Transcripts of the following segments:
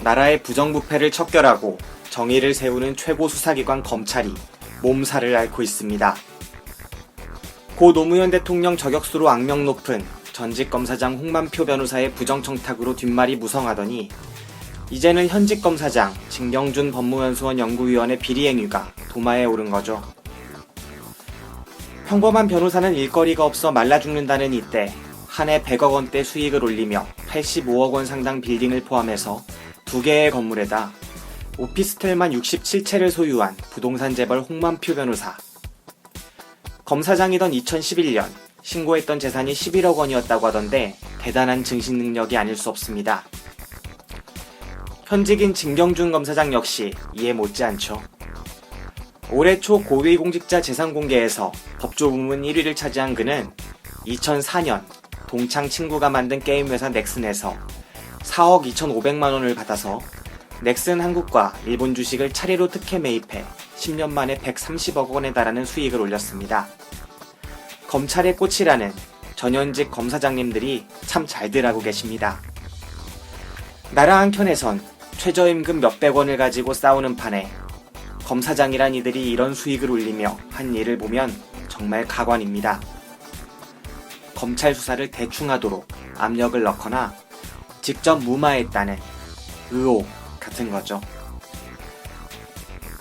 나라의 부정부패를 척결하고 정의를 세우는 최고 수사기관 검찰이 몸살을 앓고 있습니다. 고 노무현 대통령 저격수로 악명 높은 전직 검사장 홍만표 변호사의 부정청탁으로 뒷말이 무성하더니 이제는 현직 검사장 진경준 법무연수원 연구위원의 비리행위가 도마에 오른 거죠. 평범한 변호사는 일거리가 없어 말라 죽는다는 이때 한 해 100억 원대 수익을 올리며 85억 원 상당 빌딩을 포함해서 2개의 건물에다 오피스텔만 67채를 소유한 부동산 재벌 홍만표 변호사. 검사장이던 2011년 신고했던 재산이 11억 원이었다고 하던데 대단한 증신 능력이 아닐 수 없습니다. 현직인 진경준 검사장 역시 이에 못지않죠. 올해 초 고위공직자 재산 공개에서 법조부문 1위를 차지한 그는 2004년 동창 친구가 만든 게임 회사 넥슨에서 4억 2,500만 원을 받아서 넥슨 한국과 일본 주식을 차례로 특혜 매입해 10년 만에 130억 원에 달하는 수익을 올렸습니다. 검찰의 꽃이라는 전현직 검사장님들이 참 잘들 하고 계십니다. 나라 한켠에선 최저임금 몇백 원을 가지고 싸우는 판에 검사장이란 이들이 이런 수익을 올리며 한 일을 보면 정말 가관입니다. 검찰 수사를 대충 하도록 압력을 넣거나 직접 무마했다는 의혹 같은 거죠.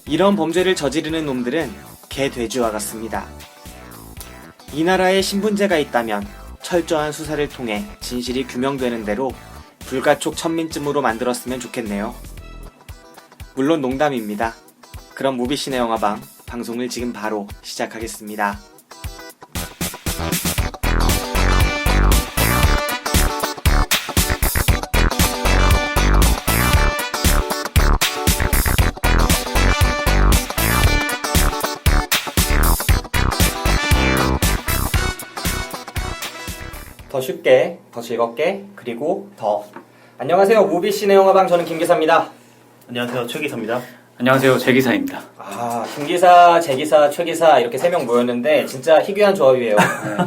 이런 범죄를 저지르는 놈들은 개 돼지와 같습니다. 이 나라에 신분제가 있다면 철저한 수사를 통해 진실이 규명되는 대로 불가촉 천민쯤으로 만들었으면 좋겠네요. 물론 농담입니다. 그럼 무비신의 영화방 방송을 지금 바로 시작하겠습니다. 더 쉽게, 더 즐겁게, 그리고 더. 안녕하세요. 무비신의 영화방 저는 김기사입니다. 안녕하세요. 최기사입니다. 안녕하세요. 제기사입니다. 김기사, 제기사, 최기사 이렇게 3명 모였는데 진짜 희귀한 조합이에요.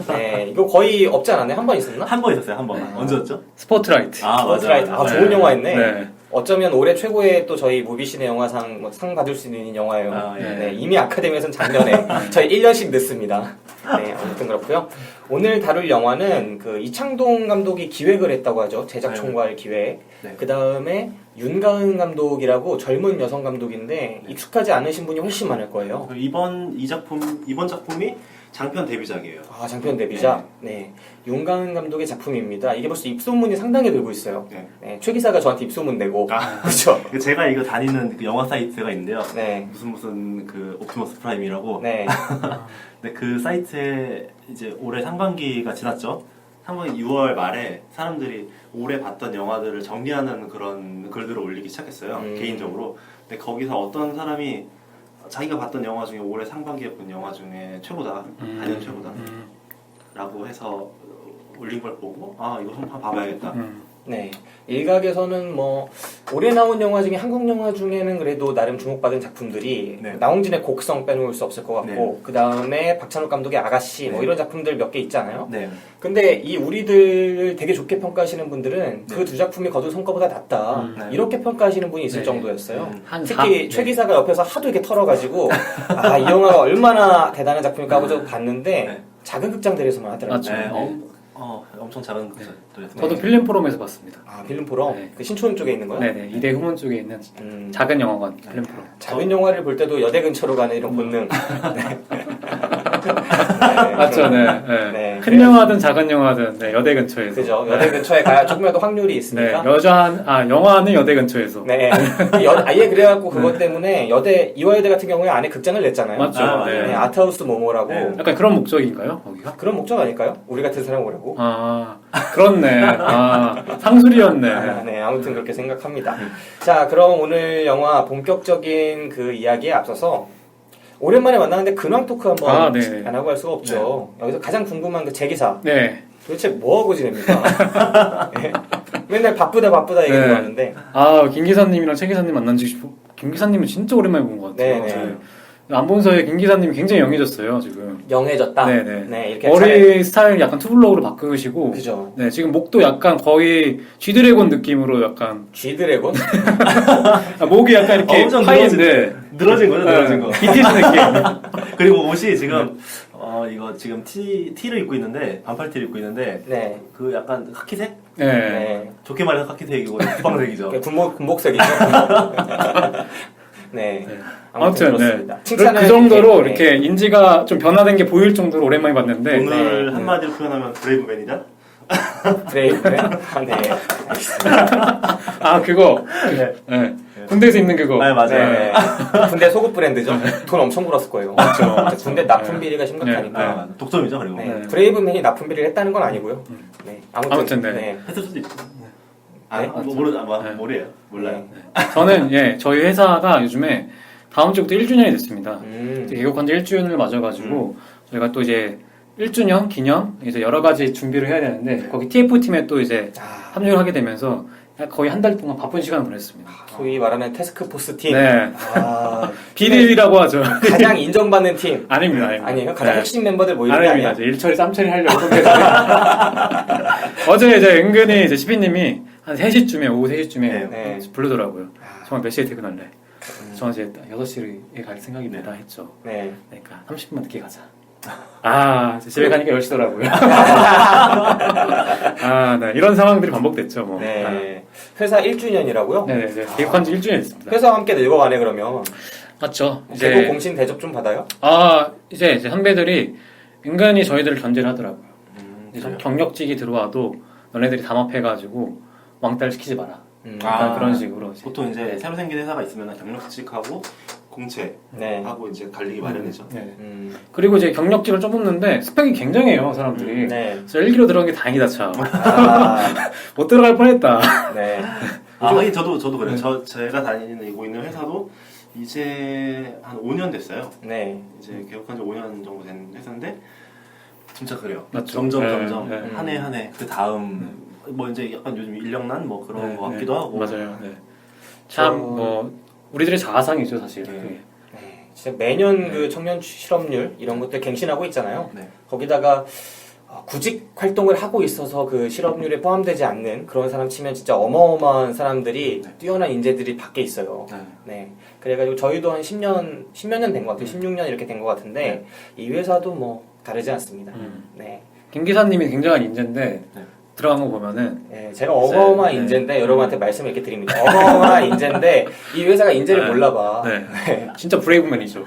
네, 이거 거의 없지 않았나요? 한 번 있었나? 한 번 있었어요. 한 번. 언제였죠? 스포트라이트. 스포트라이트. 맞아요. 좋은 영화였네. 네. 어쩌면 올해 최고의 또 저희 무비신의 영화상 상 받을 수 있는 영화예요. 예. 네, 이미 아카데미에서는 작년에 저희 1년씩 늦습니다. 네, 아무튼 그렇고요. 오늘 다룰 영화는 그 이창동 감독이 기획을 했다고 하죠. 제작 총괄 기획. 네. 그 다음에 윤가은 감독이라고 젊은 여성 감독인데 익숙하지 않으신 분이 훨씬 많을 거예요. 이번 작품이 장편 데뷔작이에요. 장편 데뷔작. 네. 윤가은 감독의 작품입니다. 이게 벌써 입소문이 상당히 돌고 있어요. 네. 네, 최 기사가 저한테 입소문 내고. 그렇죠. 제가 이거 다니는 그 영화 사이트가 있는데요. 네. 무슨 그 옵티머스 프라임이라고. 네. 근데 그 사이트에 이제 올해 상반기가 지났죠. 상반기 6월 말에 사람들이 올해 봤던 영화들을 정리하는 그런 글들을 올리기 시작했어요. 개인적으로. 근데 거기서 어떤 사람이 자기가 봤던 영화 중에 올해 상반기에 본 영화 중에 최고다. 단연 최고다. 라고 해서 올린 걸 보고 이거 한번 봐봐야겠다. 네. 일각에서는 뭐 올해 나온 영화 중에 한국 영화 중에는 그래도 나름 주목받은 작품들이 네. 나홍진의 곡성 빼놓을 수 없을 것 같고 네. 그 다음에 박찬욱 감독의 아가씨 뭐 네. 이런 작품들 몇 개 있잖아요. 네. 근데 이 우리들을 되게 좋게 평가하시는 분들은 네. 그 두 작품이 거둔 성과보다 낫다. 네. 이렇게 평가하시는 분이 있을 네. 정도였어요. 한 특히 사- 최 기사가 옆에서 하도 이렇게 털어가지고 이 영화가 얼마나 대단한 작품일까 하고 봤는데 네. 작은 극장들에서만 하더라고요. 맞죠. 네. 엄청 작은 것들에서. 저도 필름 포럼에서 봤습니다. 필름 포럼? 네. 그 신촌 쪽에 있는 거요? 네네. 이대 후문 쪽에 있는 음. 작은 영화관 필름 포럼. 작은 영화를 볼 때도 여대 근처로 가는 이런 본능. 맞죠, 네. 네. 네. 큰 영화든 작은 영화든 네, 여대 근처에서. 그죠. 여대 근처에 가야 조금이라도 확률이 네, 있으니까. 영화는 여대 근처에서. 네. 아예 그래갖고 그것 때문에 이화여대 같은 경우에 안에 극장을 냈잖아요. 맞죠. 네. 네. 아트하우스 모모라고. 네. 약간 그런 목적인가요, 거기가? 그런 목적 아닐까요? 우리 같은 사람 오라고. 그렇네. 상술이었네. 네, 아무튼 그렇게 생각합니다. 자, 그럼 오늘 영화 본격적인 그 이야기에 앞서서 오랜만에 만나는데 근황 토크 한번 네. 안 하고 할 수가 없죠. 여기서 가장 궁금한 그 제기사. 네. 도대체 뭐하고 지냅니까? 네. 맨날 바쁘다 얘기를 하는데. 김 기사님이랑 최 기사님 김 기사님은 진짜 오랜만에 본 것 같아요. 네. 안본서의 김 기사님이 굉장히 영해졌어요 지금. 영해졌다. 네네. 네, 이렇게 머리 스타일 약간 투블럭으로 바꾸시고. 그죠. 네, 지금 목도 약간 거의 G드래곤 느낌으로 약간. G드래곤? 목이 약간 이렇게 엄청 파인데. 늘어진 거죠, 늘어진 거. BTS 느낌. 그리고 옷이 지금 이거 지금 티를 입고 있는데 반팔 티를 입고 있는데 네. 그 약간 카키색? 네. 네. 좋게 말해서 카키색이고 주황색이죠. 군복색이죠. 네. 네. 아무튼 아무튼 그렇습니다. 네. 칭찬을 그 정도로 네. 이렇게 인지가 좀 변화된 게 보일 정도로 오랜만에 봤는데. 오늘 네. 한마디로 표현하면 브레이브맨이다? 브레이브맨? 아, 네. 알겠습니다. 아 그거. 네. 네. 군대에서 입는 그거. 네, 맞아요. 네. 군대 속옷 브랜드죠. 돈 엄청 벌었을 거예요. 그렇죠. 군대 납품 비리가 심각하니까. 네, 독점이죠, 그리고. 네. 네. 브레이브맨이 납품 비리를 했다는 건 아니고요. 네. 아무튼, 네. 네. 했을 수도 있죠. 네? 네. 모르요. 몰라요. 저는 저희 회사가 요즘에 다음 주부터 1주년이 됐습니다. 이제 개국한 지 1주년을 맞아가지고 저희가 또 이제 1주년 기념 이제 여러 가지 준비를 해야 되는데 거기 TF팀에 또 이제 합류를 하게 되면서 거의 한 달 동안 바쁜 시간을 보냈습니다. 소위 말하는 태스크포스 팀. 네. 아, 비리라고 하죠. 가장 인정받는 팀. 아닙니다. 아닙니다. 아니에요? 가장 네. 핵심 멤버들 모이는 게 아닙니다. 아니야? 이제 일처리 쌈처리 하려고 했는데 어제 이제 은근히 이제 CP님이 한 3시쯤에 오후 3시쯤에 네. 부르더라고요. 정말 몇 시에 퇴근할래? 저는 이제 6시에 갈 생각입니다 했죠. 네. 그러니까 30분 늦게 가자. 아, 집에 가니까 10시더라고요. 아, 네. 이런 상황들이 반복됐죠, 뭐. 네. 회사 1주년이라고요? 네네. 개국한 지 1주년 됐습니다. 회사와 함께 늙어가네, 그러면. 맞죠. 개국 공신 대접 좀 받아요? 이제 선배들이 은근히 저희들을 견제를 하더라고요. 이제 그래요? 경력직이 들어와도 너네들이 담합해가지고 왕따를 시키지 마라. 약간 아, 그런 식으로. 이제. 보통 이제 새로 생긴 회사가 있으면 경력직하고 공채하고 네. 이제 갈리기 마련이죠. 네. 음. 그리고 이제 경력직을 좀 뽑는데 스펙이 굉장해요, 사람들이. 네. 그래서 1기로 들어간 게 다행이다, 참. 아, 못 들어갈 뻔했다. 네. 하긴 저도 그래요. 제가 다니고 있는 회사도 이제 한 5년 됐어요. 네. 이제 개국한 지 5년 정도 된 회사인데 진짜 그래요. 맞죠. 점점 네. 한 해 그 다음 뭐 이제 약간 요즘 인력난 뭐 그런 네, 거 네. 같기도 하고. 맞아요. 네. 참, 우리들의 자아상이죠, 사실. 네. 그게. 네. 진짜 매년 그 청년 실업률 이런 것들 갱신하고 있잖아요. 네. 거기다가 구직 활동을 하고 있어서 그 실업률에 포함되지 않는 그런 사람 치면 진짜 어마어마한 사람들이 뛰어난 인재들이 밖에 있어요. 네. 네. 그래가지고 저희도 한 10몇 년 된 것 같아요. 16년 이렇게 된 것 같은데 이 회사도 뭐 다르지 않습니다. 네. 김 기사님이 굉장한 인재인데 네. 들어간 거 보면은 네, 제가 어마어마한 네. 인재인데 여러분한테 말씀을 이렇게 드립니다. 어마어마한 인재인데 이 회사가 인재를 네. 몰라봐. 네. 진짜 브레이브맨이죠.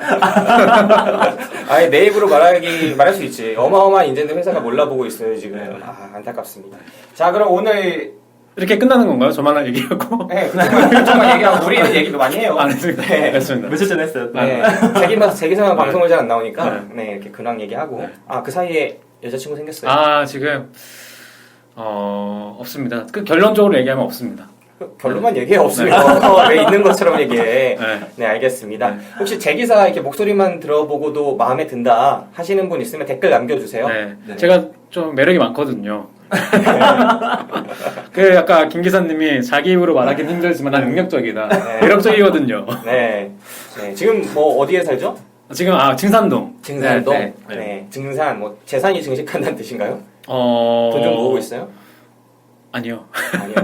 아예 내 입으로 말할 수 있지. 어마어마한 인재인데 회사가 몰라보고 있어요 지금. 네. 아 안타깝습니다. 자 그럼 오늘 이렇게 끝나는 건가요? 저만 얘기하고? 네, 그쪽만 얘기하고 우리는 얘기도 많이 해요. 안 했습니다. 네. 됐습니다. 며칠 전에 했어요. 또. 네. 자기만 네. 방송을 잘 안 나오니까 네 이렇게 근황 얘기하고 네. 그 사이에 여자친구 생겼어요. 지금 없습니다. 그 결론적으로 얘기하면 없습니다. 결론만 얘기해 없으면 왜 있는 것처럼 얘기해. 네. 네 알겠습니다. 네. 혹시 제 기사 이렇게 목소리만 들어보고도 마음에 든다 하시는 분 있으면 댓글 남겨주세요. 네. 네. 제가 좀 매력이 많거든요. 그 아까 김 기사님이 자기 입으로 말하기는 힘들지만 난 능력적이다. 네. 매력적이거든요. 네. 네. 지금 뭐 어디에 살죠? 지금 증산동. 증산동. 네, 네. 증산 뭐 재산이 증식한다는 뜻인가요? 어... 돈 좀 모으고 있어요? 아니요. 아니요.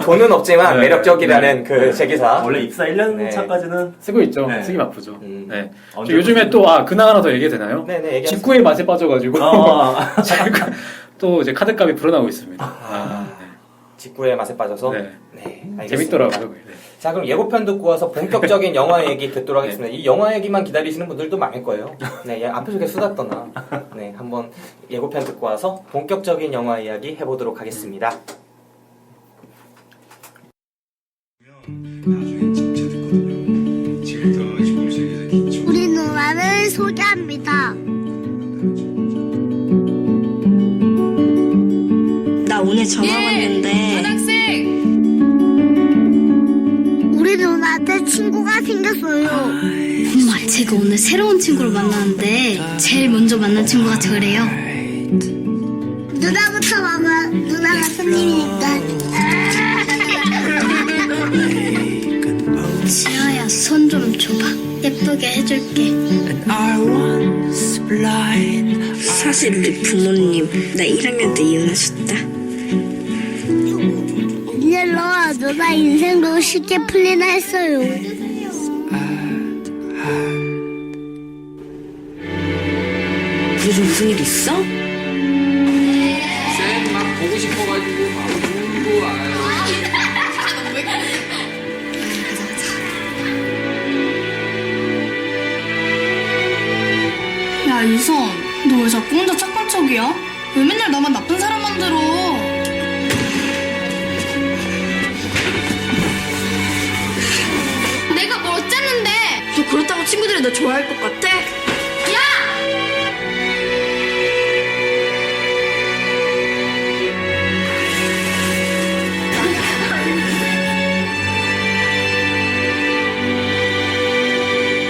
돈은 없지만 네. 매력적이라는 그 제 기사. 원래 입사 1년 네. 차까지는 쓰고 있죠. 네. 쓰기 바쁘죠. 네. 언제 요즘에 또 근황 하나 더 얘기해도 되나요? 네네 얘기하세요. 직구의 맛에 빠져가지고 아, 또 이제 카드값이 불어나고 있습니다. 직구의 맛에 빠져서. 네. 네. 알겠습니다. 재밌더라고요. 네. 자 그럼 예고편 듣고 와서 본격적인 영화 얘기 듣도록 하겠습니다. 이 영화 얘기만 기다리시는 분들도 많을 거예요. 네, 앞에서 계속 수다 떠나. 네, 한번 예고편 듣고 와서 본격적인 영화 이야기 해보도록 하겠습니다. 나중엔 진짜 듣거든요. 지금부터 19세기에서 기초. 우리 누나를 소개합니다. 나 오늘 전화 왔는데 전학생! 우리 누나한테 친구가 생겼어요. 엄마 제가 오늘 새로운 친구를 만나는데 제일 먼저 만난 친구가 저래요. 누나부터 봐봐. 누나가 손님이니까. 지아야 손 좀 줘봐. 예쁘게 소개해줄게. 사실 우리 부모님 나 1학년 때 이혼하셨다. 이제 너와 누나 인생도 쉽게 풀리나 했어요. 요즘 무슨 일 있어? 쌤막 보고 싶어가지고 막 울고 야 유선, 너 왜 자꾸 혼자 착각척이야? 왜 맨날 나만 나쁜 사람 만들어? 내가 뭐 어쨌는데? 너 그렇다고 친구들이 너 좋아할 것 같아? 야!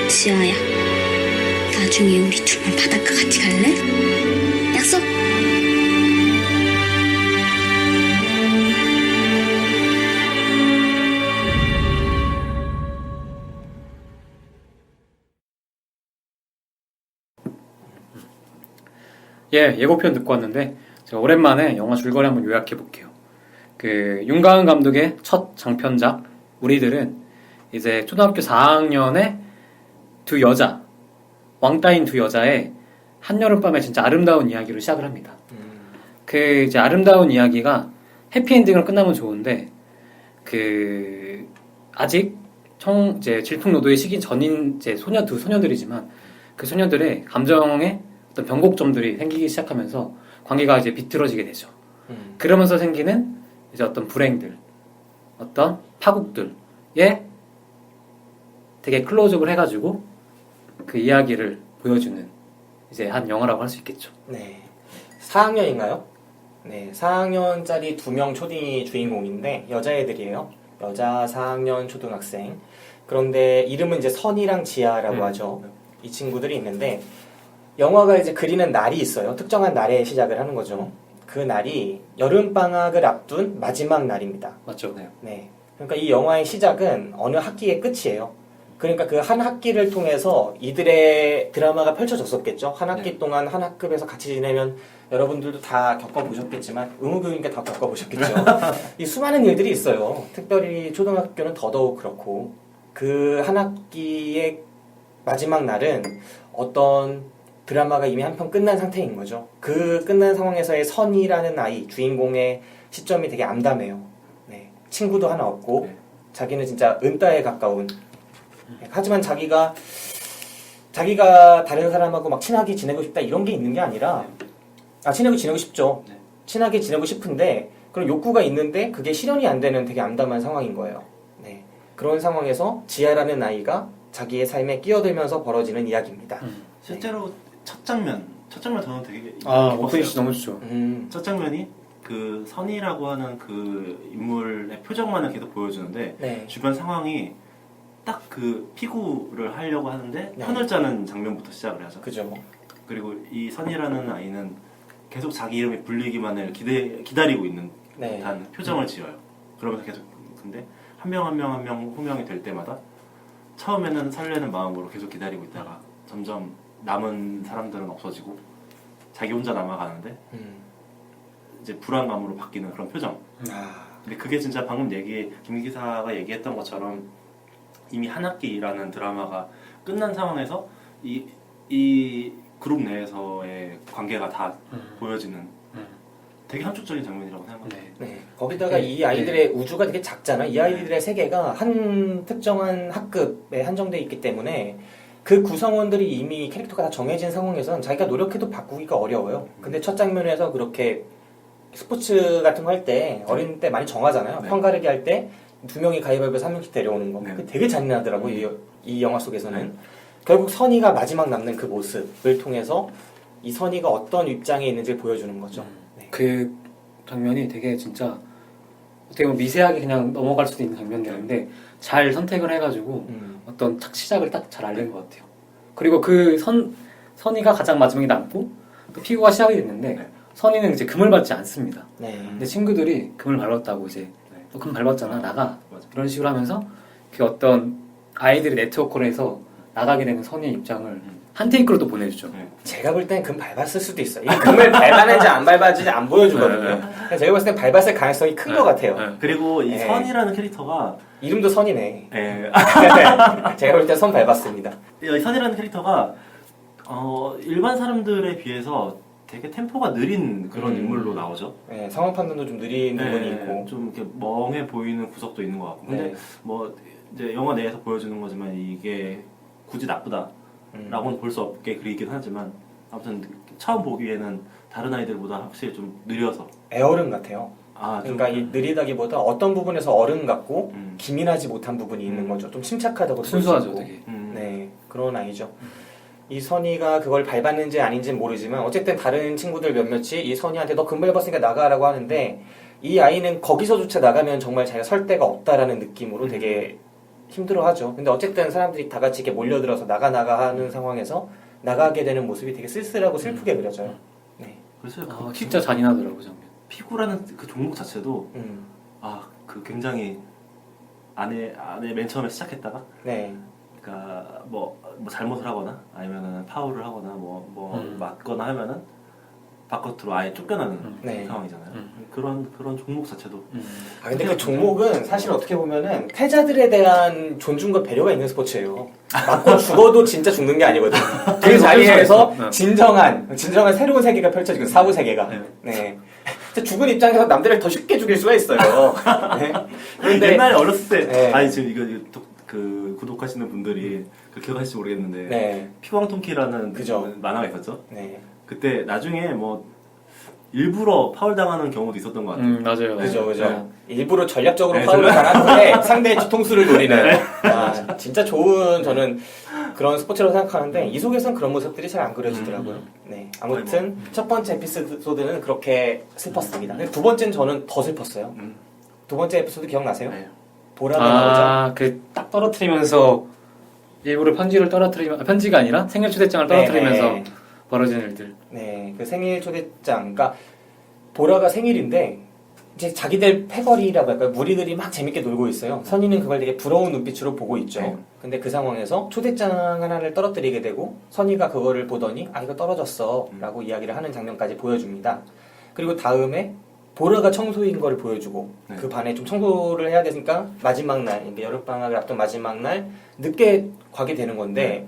지아야, 나중에 우리 둘만 바닷가 같이 갈래? 약속? 예, 예고편 듣고 왔는데 제가 오랜만에 영화 줄거리 한번 요약해 볼게요. 그 윤가은 감독의 첫 장편작 우리들은 이제 초등학교 4학년의 두 여자, 왕따인 두 여자의 한여름밤의 진짜 아름다운 이야기로 시작을 합니다. 그 이제 아름다운 이야기가 해피엔딩으로 끝나면 좋은데 그 아직 이제 질풍노도의 시기 전인 이제 두 소녀들이지만 그 소녀들의 감정에 어떤 변곡점들이 생기기 시작하면서 관계가 이제 비틀어지게 되죠. 그러면서 생기는 이제 어떤 불행들, 어떤 파국들에 되게 클로즈업을 해가지고 그 이야기를 보여주는 이제 한 영화라고 할 수 있겠죠. 네. 4학년인가요? 네, 4학년짜리 2명 초딩이 주인공인데 여자애들이에요. 여자 4학년 초등학생. 그런데 이름은 이제 선이랑 지아라고 하죠. 이 친구들이 있는데 영화가 이제 그리는 날이 있어요. 특정한 날에 시작을 하는 거죠. 그 날이 여름방학을 앞둔 마지막 날입니다. 맞죠? 네. 그러니까 이 영화의 시작은 어느 학기의 끝이에요. 그러니까 그 한 학기를 통해서 이들의 드라마가 펼쳐졌었겠죠. 한 학기 동안 한 학급에서 같이 지내면 여러분들도 다 겪어보셨겠지만 의무교육이니까 다 겪어보셨겠죠. 이 수많은 일들이 있어요. 특별히 초등학교는 더더욱 그렇고 그 한 학기의 마지막 날은 어떤 드라마가 이미 한 편 끝난 상태인 거죠. 그 끝난 상황에서의 선이라는 아이 주인공의 시점이 되게 암담해요. 네. 친구도 하나 없고 네. 자기는 진짜 은따에 가까운. 하지만 자기가 다른 사람하고 막 친하게 지내고 싶다 이런 게 있는 게 아니라 친하게 지내고 싶죠. 네. 친하게 지내고 싶은데 그런 욕구가 있는데 그게 실현이 안 되는 되게 암담한 상황인 거예요. 네. 그런 상황에서 지아라는 아이가 자기의 삶에 끼어들면서 벌어지는 이야기입니다. 실제로 첫 장면 저는 되게 오프닝 씨 너무 좋죠. 첫 장면이 그 선이라고 하는 그 인물의 표정만을 계속 보여주는데 네. 주변 상황이 딱 그 피구를 하려고 하는데 네. 편을 짜는 장면부터 시작을 하죠. 그죠. 그리고 이 선이라는 아이는 계속 자기 이름이 불리기만을 기다리고 있는 네. 듯한 표정을 지어요. 그러면서 계속 근데 한 명 한 명 호명이 될 때마다 처음에는 설레는 마음으로 계속 기다리고 있다가 점점 남은 사람들은 없어지고 자기 혼자 남아가는데 이제 불안감으로 바뀌는 그런 표정. 근데 그게 진짜 방금 김 기사가 얘기했던 것처럼 이미 한 학기라는 드라마가 끝난 상황에서 이 그룹 내에서의 관계가 다 보여지는 되게 함축적인 장면이라고 생각합니다. 네. 거기다가 이 아이들의 우주가 되게 작잖아. 이 아이들의 세계가 한 특정한 학급에 한정돼 있기 때문에 그 구성원들이 이미 캐릭터가 다 정해진 상황에서는 자기가 노력해도 바꾸기가 어려워요. 근데 첫 장면에서 그렇게 스포츠 같은 거 할 때 어린 때 많이 정하잖아요. 네. 편가르기 할 때 2명이 가위바위보에서 1명씩 데려오는 거. 네. 그게 되게 잔인하더라고요. 이 영화 속에서는. 결국 선이가 마지막 남는 그 모습을 통해서 이 선이가 어떤 입장에 있는지를 보여주는 거죠. 네. 그 장면이 되게 진짜 어떻게 보면 미세하게 그냥 넘어갈 수도 있는 장면들인데 잘 선택을 해가지고 어떤 딱 시작을 딱 잘 알린 것 같아요. 그리고 그 선이가 가장 마지막에 남고 또 피구가 시작이 됐는데 네. 선이는 이제 금을 밟지 않습니다. 네. 근데 친구들이 금을 밟았다고 이제 너 금 밟았잖아 나가 맞아. 이런 식으로 하면서 그 어떤 아이들이 네트워크를 해서 나가게 되는 선의의 입장을 한 테이크로 또 보내주죠. 제가 볼 땐 금 밟았을 수도 있어요. 이 금을 밟았는지 안 밟았는지 안 보여주거든요. 그래서 제가 봤을 땐 밟았을 가능성이 큰 것 같아요. 그리고 이 네. 선이라는 캐릭터가 이름도 선이네. 예. 제가 볼 땐 선 밟았습니다. 이 선이라는 캐릭터가 일반 사람들에 비해서 되게 템포가 느린 그런 인물로 나오죠. 네, 상황 판단도 좀 느린 부분이 있고. 좀 이렇게 멍해 보이는 구석도 있는 것 같고. 근데 네. 뭐 이제 영화 내에서 보여주는 거지만 이게 굳이 나쁘다라고는 볼 수 없게 그리긴 하지만 아무튼 처음 보기에는 다른 아이들보다 확실히 좀 느려서. 애어른 같아요. 그러니까 이 느리다기보다 어떤 부분에서 어른 같고 기민하지 못한 부분이 있는 거죠. 좀 침착하다고 볼수 순수하죠, 있고. 되게. 네, 그런 아이죠. 이 선이가 그걸 밟았는지 아닌지는 모르지만 어쨌든 다른 친구들 몇몇이 이 선이한테 너 금 밟았으니까 나가라고 하는데 이 아이는 거기서조차 나가면 정말 자기가 설 데가 없다라는 느낌으로 되게 힘들어하죠. 근데 어쨌든 사람들이 다 같이 이렇게 몰려들어서 나가 하는 상황에서 나가게 되는 모습이 되게 쓸쓸하고 슬프게 그려져요. 네. 그래서 진짜 잔인하더라고 장면. 피구라는 그 종목 자체도 그 굉장히 안에 맨 처음에 시작했다가 네. 그러니까 뭐 잘못을 하거나 아니면은 파울을 하거나 맞거나 하면은 바깥으로 아예 쫓겨나는 네. 상황이잖아요. 그런 종목 자체도. 근데 그 종목은 사실 어떻게 보면은 패자들에 대한 존중과 배려가 있는 스포츠예요. 맞고 죽어도 진짜 죽는 게 아니거든. 그 자리에서 진정한 새로운 세계가 펼쳐지고 사후 세계가. 네. 죽은 입장에서 남들을 더 쉽게 죽일 수가 있어요. 네. 그런데 옛날에 어렸을 때 네. 아니 지금 이거 그 구독하시는 분들이 그 기억하실지 모르겠는데 네. 피광통키라는 그죠. 만화가 있었죠. 네. 그때 나중에 뭐 일부러 파울 당하는 경우도 있었던 것 같아요. 맞아요. 그죠. 네. 일부러 전략적으로 네, 파울을 당한 후에 상대의 뒤통수를 노리는. 진짜 좋은 저는 그런 스포츠라고 생각하는데 이 속에선 그런 모습들이 잘 안 그려지더라고요. 네. 아무튼 첫 번째 에피소드는 그렇게 슬펐습니다. 근데 두 번째는 저는 더 슬펐어요. 두 번째 에피소드 기억나세요? 네. 보라가 나오죠. 그 딱 떨어뜨리면서 일부러 편지를 떨어뜨리면 편지가 아니라 생일 초대장을 떨어뜨리면서 네. 벌어진 일들. 네, 그 생일 초대장, 그러니까 보라가 생일인데 이제 자기들 패거리라고 할까요? 무리들이 막 재밌게 놀고 있어요. 선이는 그걸 되게 부러운 눈빛으로 보고 있죠. 네. 근데 그 상황에서 초대장 하나를 떨어뜨리게 되고 선이가 그거를 보더니 이거 떨어졌어라고 이야기를 하는 장면까지 보여줍니다. 그리고 다음에 보라가 청소인 거를 보여주고 네. 그 반에 좀 청소를 해야 되니까 마지막 날, 그러니까 여름방학을 앞둔 마지막 날 늦게 가게 되는 건데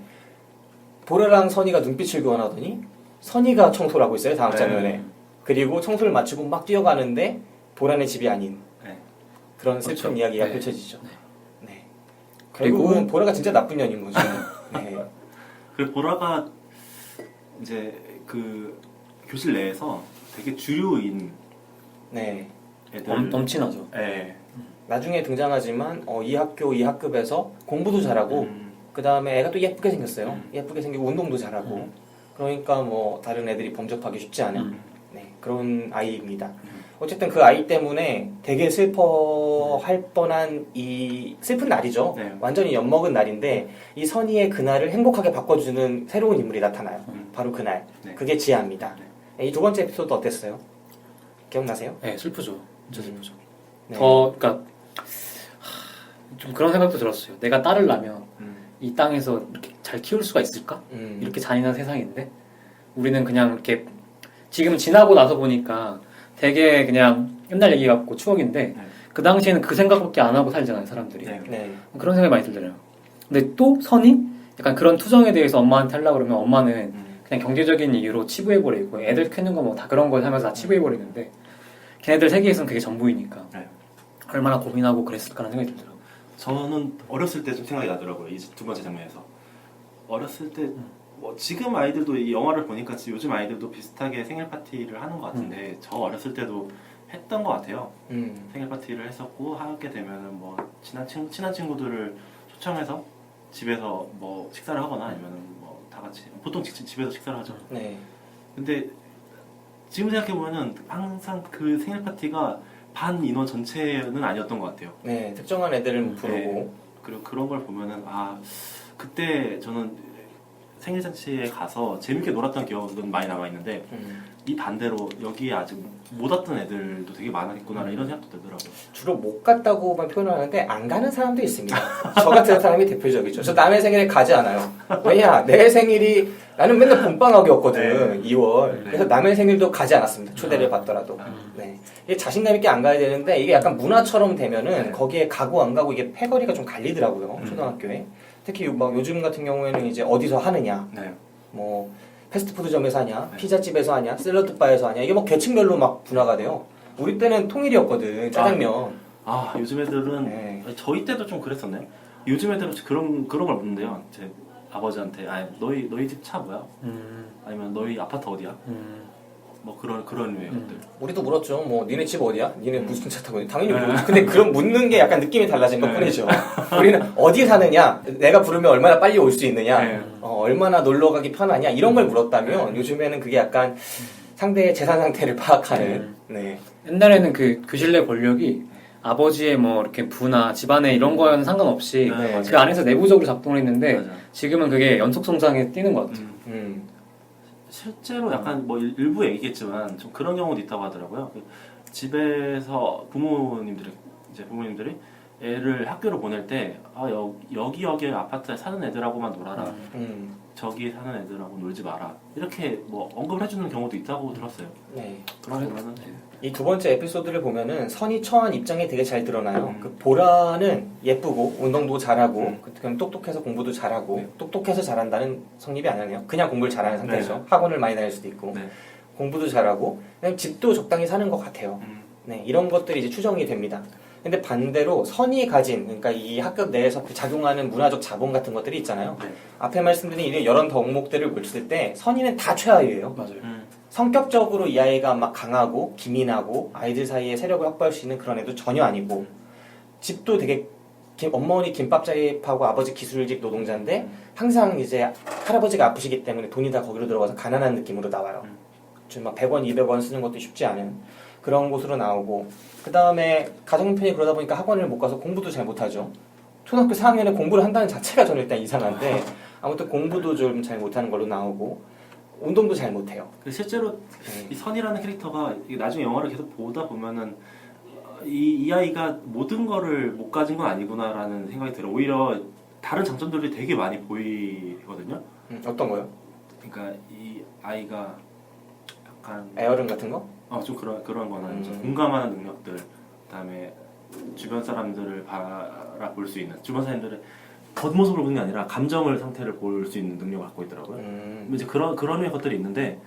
보라랑 선이가 눈빛을 교환하더니 선이가 청소를 하고 있어요. 다음 장면에. 그리고 청소를 마치고 막 뛰어가는데 보라네 집이 아닌 그런 슬픈 그렇죠. 이야기가 네. 펼쳐지죠. 네. 그리고 결국은 보라가 진짜 나쁜 년인 거죠. 네. 그리고 보라가 이제 그 교실 내에서 되게 주류인 네. 애들 넘치나죠. 네. 나중에 등장하지만 이 학교 이 학급에서 공부도 잘하고 그 다음에 애가 또 예쁘게 생겼어요. 예쁘게 생기고 운동도 잘하고 그러니까 뭐 다른 애들이 범접하기 쉽지 않은 네, 그런 아이입니다. 어쨌든 그 아이 때문에 되게 슬퍼할 뻔한 이 슬픈 날이죠. 네. 완전히 엿먹은 날인데 이 선의의 그날을 행복하게 바꿔주는 새로운 인물이 나타나요. 바로 그날. 네. 그게 지아입니다. 이 두 번째 에피소드 어땠어요? 기억나세요? 네, 슬프죠. 진짜 슬프죠. 네. 그러니까 좀 그런 생각도 들었어요. 내가 딸을 낳으면 이 땅에서 이렇게 잘 키울 수가 있을까? 이렇게 잔인한 세상인데 우리는 그냥 이렇게 지금 지나고 나서 보니까 되게 그냥 옛날 얘기 같고 추억인데 그 당시에는 그 생각밖에 안 하고 살잖아요, 사람들이. 네. 그런 생각이 많이 들더라고요. 근데 또 선이 약간 그런 투정에 대해서 엄마한테 하려고 그러면 엄마는 그냥 경제적인 이유로 치부해버리고 애들 크는 거 뭐 다 그런 거 하면서 다 치부해버리는데 걔네들 세계에서는 그게 전부이니까 네. 얼마나 고민하고 그랬을까라는 생각이 들더라고요. 저는 어렸을 때 좀 생각이 나더라고요. 이 두 번째 장면에서 어렸을 때 뭐 지금 아이들도 이 영화를 보니까 요즘 아이들도 비슷하게 생일 파티를 하는 것 같은데 저 어렸을 때도 했던 것 같아요. 생일 파티를 했었고 하게 되면은 뭐 친한 친구들을 초청해서 집에서 뭐 식사를 하거나 아니면은 뭐 다 같이 보통 집에서 식사를 하죠. 네. 근데 지금 생각해 보면은 항상 그 생일 파티가 반 인원 전체는 아니었던 것 같아요. 네. 특정한 애들을 부르고 네. 그리고 그런 걸 보면은 그때 저는 생일 잔치에 가서 재밌게 놀았던 기억은 많이 남아 있는데 이 반대로 여기에 아직 못 왔던 애들도 되게 많았구나 이런 생각도 들더라고요. 주로 못 갔다고만 표현을 하는데 안 가는 사람도 있습니다. 저 같은 사람이 대표적이죠. 저 남의 생일에 가지 않아요. 왜냐? 내 생일이 나는 맨날 봄방학이었거든. 2월. 그래서 남의 생일도 가지 않았습니다. 초대를 받더라도. 네. 이게 자신감 있게 안 가야 되는데 이게 약간 문화처럼 되면은 거기에 가고 안 가고 이게 패거리가 좀 갈리더라고요. 초등학교에. 특히 막 요즘 같은 경우에는 이제 어디서 하느냐. 네. 뭐 패스트푸드점에서 하냐, 피자집에서 하냐, 샐러드바에서 하냐, 이게 뭐 계층별로 막 분화가 돼요. 우리 때는 통일이었거든, 짜장면. 요즘 애들은 네. 저희 때도 좀 그랬었네요. 요즘 애들은 그런 걸 묻는데요. 제 아버지한테 너희 집 차 뭐야? 아니면 너희 아파트 어디야? 뭐 그런 류의 것들. 우리도 물었죠. 뭐 니네 집 어디야? 니네 무슨 차 타고 있냐? 당연히 물었죠. 근데 그런 묻는 게 약간 느낌이 달라진 것 뿐이죠. 우리는 어디 사느냐, 내가 부르면 얼마나 빨리 올 수 있느냐, 네. 얼마나 놀러 가기 편하냐 이런 걸 물었다면 요즘에는 그게 약간 상대의 재산 상태를 파악하는. 네. 옛날에는 그 교실 내 권력이 아버지의 뭐 이렇게 부나 집안의 이런 거와는 상관없이 네, 그 안에서 내부적으로 작동을 했는데 맞아. 지금은 그게 연속성장에 뛰는 것 같아요. 실제로 약간 뭐 일부 얘기겠지만 좀 그런 경우도 있다고 하더라고요. 집에서 부모님들이 애를 학교로 보낼 때 여기 아파트에 사는 애들하고만 놀아라. 저기 사는 애들하고 놀지 마라. 이렇게 뭐 언급을 해주는 경우도 있다고 들었어요. 네. 그런 거는 이 두 번째 에피소드를 보면은 선이 처한 입장이 되게 잘 드러나요. 그 보라는 예쁘고 운동도 잘하고 그냥 똑똑해서 공부도 잘하고 네. 똑똑해서 잘한다는 성립이 안 하네요. 그냥 공부를 잘하는 상태죠. 네. 학원을 많이 다닐 수도 있고 네. 공부도 잘하고 그냥 집도 적당히 사는 것 같아요. 네, 이런 것들이 이제 추정이 됩니다. 근데 반대로 선이 가진 그러니까 이 학급 내에서 그 작용하는 문화적 자본 같은 것들이 있잖아요. 네. 앞에 말씀드린 이런 여러 덕목들을 봤을 때 선의는 다 최하위예요. 맞아요. 성격적으로 이 아이가 막 강하고 기민하고 아이들 사이에 세력을 확보할 수 있는 그런 애도 전혀 아니고 집도 되게 어머니 김밥집하고 아버지 기술직 노동자인데 항상 이제 할아버지가 아프시기 때문에 돈이 다 거기로 들어가서 가난한 느낌으로 나와요. 좀 막 100원, 200원 쓰는 것도 쉽지 않은 그런 곳으로 나오고 그 다음에 가정 형편이 그러다 보니까 학원을 못 가서 공부도 잘 못하죠. 초등학교 4학년에 공부를 한다는 자체가 저는 일단 이상한데 아무튼 공부도 좀 잘 못하는 걸로 나오고 운동도 잘 못해요. 실제로 이 선이라는 캐릭터가 나중에 영화를 계속 보다 보면은 이 아이가 모든 거를 못 가진 건 아니구나라는 생각이 들어요. 오히려 다른 장점들이 되게 많이 보이거든요. 어떤 거요? 그러니까 이 아이가 약간 에어른 같은 거? 좀 그런 거나 이제 공감하는 능력들, 그다음에 주변 사람들을 바라볼 수 있는 주변 사람들의 겉모습을 보는 게 아니라 감정을 상태를 볼 수 있는 능력을 갖고 있더라고요. 이제 그런 류의 것들이 있는데,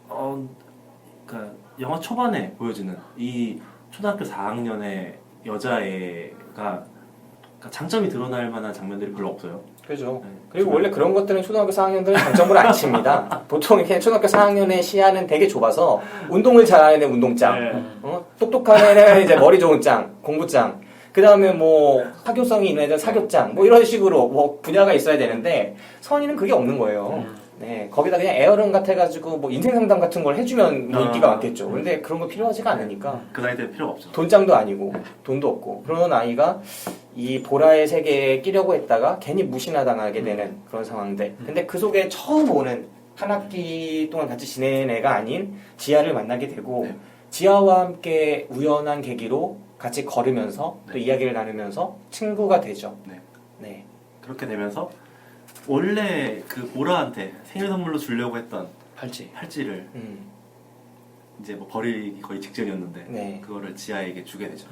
그러니까 영화 초반에 보여지는 이 초등학교 4학년의 여자애가 그러니까 장점이 드러날 만한 장면들이 별로 없어요. 그죠. 그리고 원래 그런 것들은 초등학교 4학년들은 장점으로 안 칩니다. 보통 이렇게 초등학교 4학년의 시야는 되게 좁아서 운동을 잘하는 애 운동짱, 똑똑한 애는 이제 머리 좋은 짱, 공부짱. 그 다음에 뭐 사교성이 있는 애들 사교짱, 뭐 이런 식으로 뭐 분야가 있어야 되는데 선의는 그게 없는 거예요. 네, 거기다 그냥 에어런 같아가지고 뭐 인생 상담 같은 걸 해주면 뭐 인기가 많겠죠. 근데 그런 거 필요하지가 않으니까. 그 나이 때 필요가 없죠. 돈장도 아니고 돈도 없고 그런 아이가 이 보라의 세계에 끼려고 했다가 괜히 무시나 당하게 되는 그런 상황들. 근데 그 속에 처음 오는 한 학기 동안 같이 지낸 애가 아닌 지아를 만나게 되고 지아와 함께 우연한 계기로 같이 걸으면서 또 이야기를 나누면서 친구가 되죠. 네. 그렇게 되면서 원래 그 보라한테 생일 선물로 주려고 했던 팔찌를 이제 뭐 버리기 거의 직전이었는데 네. 그거를 지아에게 주게 되죠.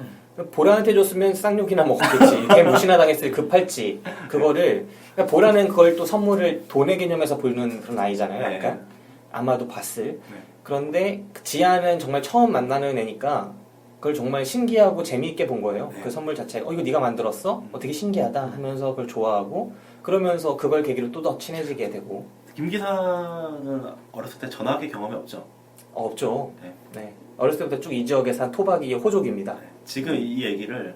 보라한테 줬으면 쌍욕이나 먹었겠지. 걔 무시나 당했을 그 팔찌 그거를 그러니까 보라는 그걸 또 선물을 돈의 개념에서 보는 그런 아이잖아요. 약간 아마도 봤을. 그런데 지아는 정말 처음 만나는 애니까 그걸 정말 신기하고 재미있게 본 거예요. 그 선물 자체가 이거 네가 만들었어? 되게 신기하다 하면서 그걸 좋아하고 그러면서 그걸 계기로 또 더 친해지게 되고. 김 기사는 어렸을 때 전화기 경험이 없죠? 없죠. 네. 어렸을 때부터 쭉 이 지역에 산 토박이 호족입니다. 지금 이 얘기를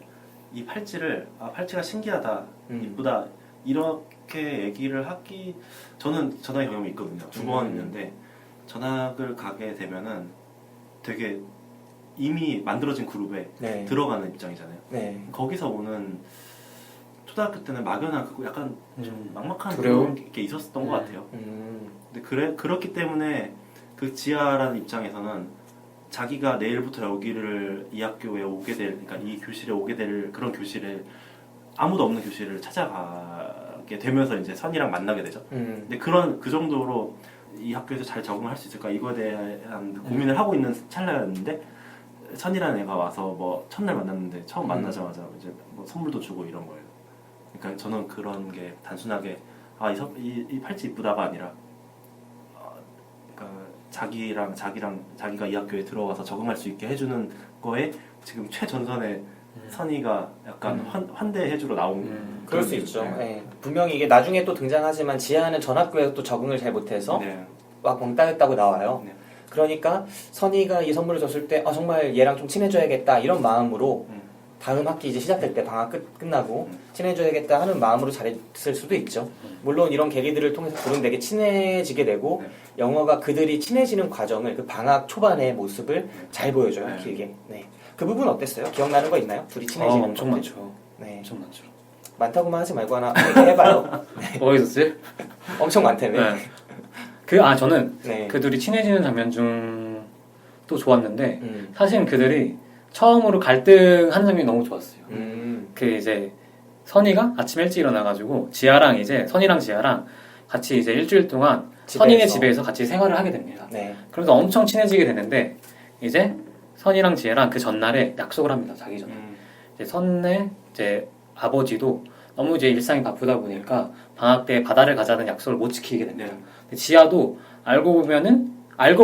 이 팔찌를 팔찌가 신기하다, 이쁘다 이렇게 얘기를 하기 저는 전화기 경험이 있거든요. 2번 있는데 전학을 가게 되면은 되게 이미 만들어진 그룹에 들어가는 입장이잖아요. 네. 거기서 오는 초등학교 때는 막연하고 약간 좀 막막한 두려움? 그런 게 있었던 것 같아요. 음. 근데 그렇기 때문에 그 지아라는 입장에서는 자기가 내일부터 여기를 이 학교에 오게 될, 그러니까 이 교실에 오게 될 그런 교실에 아무도 없는 교실을 찾아가게 되면서 이제 선이랑 만나게 되죠. 근데 그 정도로 이 학교에서 잘 적응할 수 있을까 이거에 대한 고민을 하고 있는 찰나였는데 선이라는 애가 와서 뭐 첫날 만났는데 처음 만나자마자 이제 뭐 선물도 주고 이런 거예요. 그러니까 저는 그런 게 단순하게 이 팔찌 이쁘다가 아니라 그러니까 자기가 이 학교에 들어와서 적응할 수 있게 해주는 거에 지금 최전선에 선이가 약간 환대해주러 나온 그럴 수 있죠. 네. 분명히 이게 나중에 또 등장하지만 지아는 전 학교에서 또 적응을 잘 못해서 네. 막 왕따였다고 나와요. 네. 그러니까 선이가 이 선물을 줬을 때 정말 얘랑 좀 친해져야겠다 이런 마음으로 다음 학기 이제 시작될 때 방학 끝나고 친해져야겠다 하는 마음으로 잘했을 수도 있죠. 물론 이런 계기들을 통해서 둘은 되게 친해지게 되고 영화가 그들이 친해지는 과정을 그 방학 초반의 모습을 잘 보여줘요. 네. 길게. 네. 그 부분 어땠어요? 기억나는 거 있나요? 둘이 친해지는 엄청 것들? 많죠. 네. 엄청 많죠. 많다고만 하지 말고 하나 얘기해봐요. 뭐가 있었지? 엄청 많다며. 네. 저는 네. 그 둘이 친해지는 장면 중 또 좋았는데 음. 사실 그들이 처음으로 갈등하는 장면이 너무 좋았어요. 그 이제 선이가 아침 일찍 일어나가지고 선이랑 지아랑 같이 이제 일주일 동안 선이네 집에서 같이 생활을 하게 됩니다. 네. 그래서 엄청 친해지게 되는데 이제 선이랑 지아랑 그 전날에 약속을 합니다. 자기 전에. 이제 선의 이제 아버지도 너무 이제 일상이 바쁘다 보니까 방학 때 바다를 가자는 약속을 못 지키게 됩니다. 근데 지아도 알고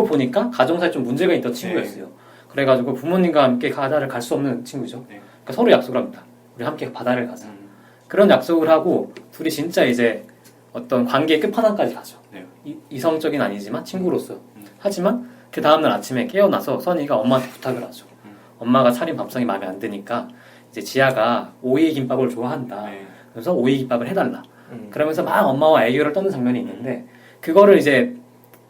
보니까 가정사에 좀 문제가 있던 친구였어요. 그래가지고 부모님과 함께 바다를 갈 수 없는 친구죠. 그러니까 서로 약속을 합니다. 우리 함께 바다를 가자. 그런 약속을 하고 둘이 진짜 이제 어떤 관계의 끝판왕까지 가죠. 이성적인 아니지만 친구로서. 하지만 그 다음날 아침에 깨어나서 선이가 엄마한테 부탁을 하죠. 엄마가 차린 밥상이 마음에 안 드니까 이제 지아가 오이 김밥을 좋아한다. 그래서 오이 김밥을 해달라. 그러면서 막 엄마와 애교를 떠는 장면이 있는데 그거를 이제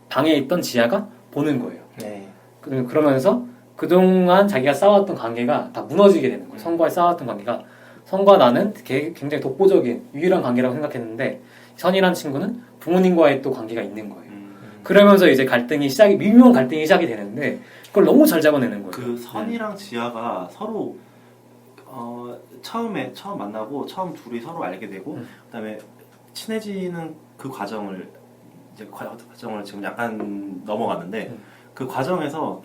방에 있던 지아가 보는 거예요. 네. 그러면서 그동안 자기가 쌓아왔던 관계가 다 무너지게 되는 거예요. 선과의 쌓아왔던 관계가 선과 나는 굉장히 독보적인 유일한 관계라고 생각했는데 선이란 친구는 부모님과의 또 관계가 있는 거예요. 그러면서 이제 미묘한 갈등이 시작이 되는데 그걸 너무 잘 잡아내는 거예요. 그 선이랑 지아가 서로 처음 만나고 처음 둘이 서로 알게 되고 그다음에 친해지는 그 과정을 지금 약간 넘어갔는데 그 과정에서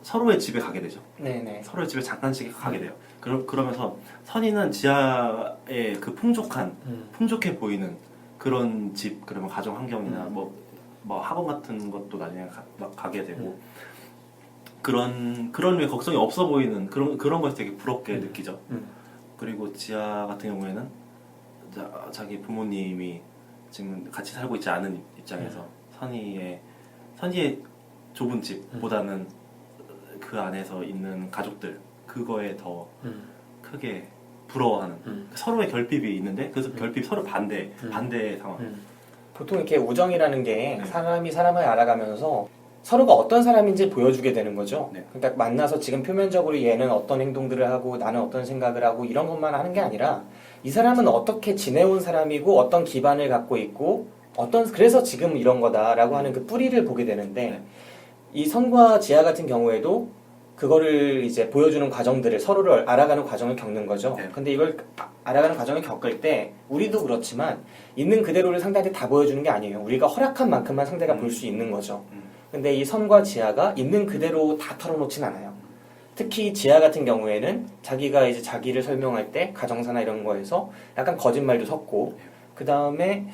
서로의 집에 가게 되죠. 네네. 서로의 집에 잠깐씩 가게 돼요. 그러면서 선이는 지아의 그 풍족해 보이는 그런 집, 그러면 가정 환경이나 뭐 학원 같은 것도 나중에 가게 되고 그런 왜 걱정이 없어 보이는 그런 것이 되게 부럽게 느끼죠. 그리고 지아 같은 경우에는 자기 부모님이 지금 같이 살고 있지 않은 입장에서 선이의 좁은 집보다는 그 안에서 있는 가족들 그거에 더 크게 부러워하는 서로의 결핍이 있는데 그래서 결핍 서로 반대의 상황. 보통 이렇게 우정이라는 게 네. 사람이 사람을 알아가면서 서로가 어떤 사람인지 보여주게 되는 거죠. 네. 그러니까 만나서 지금 표면적으로 얘는 어떤 행동들을 하고 나는 어떤 생각을 하고 이런 것만 하는 게 아니라 이 사람은 어떻게 지내온 사람이고 어떤 기반을 갖고 있고 그래서 지금 이런 거다라고 하는 그 뿌리를 보게 되는데 네. 이 선과 지아 같은 경우에도 그거를 이제 보여주는 과정들을 서로를 알아가는 과정을 겪는 거죠. 네. 근데 이걸 알아가는 과정을 겪을 때 우리도 그렇지만 있는 그대로를 상대한테 다 보여주는 게 아니에요. 우리가 허락한 만큼만 상대가 볼 수 있는 거죠. 근데 이 선과 지아가 있는 그대로 다 털어놓진 않아요. 특히 지아 같은 경우에는 자기가 이제 자기를 설명할 때 가정사나 이런 거에서 약간 거짓말도 섞고 그 다음에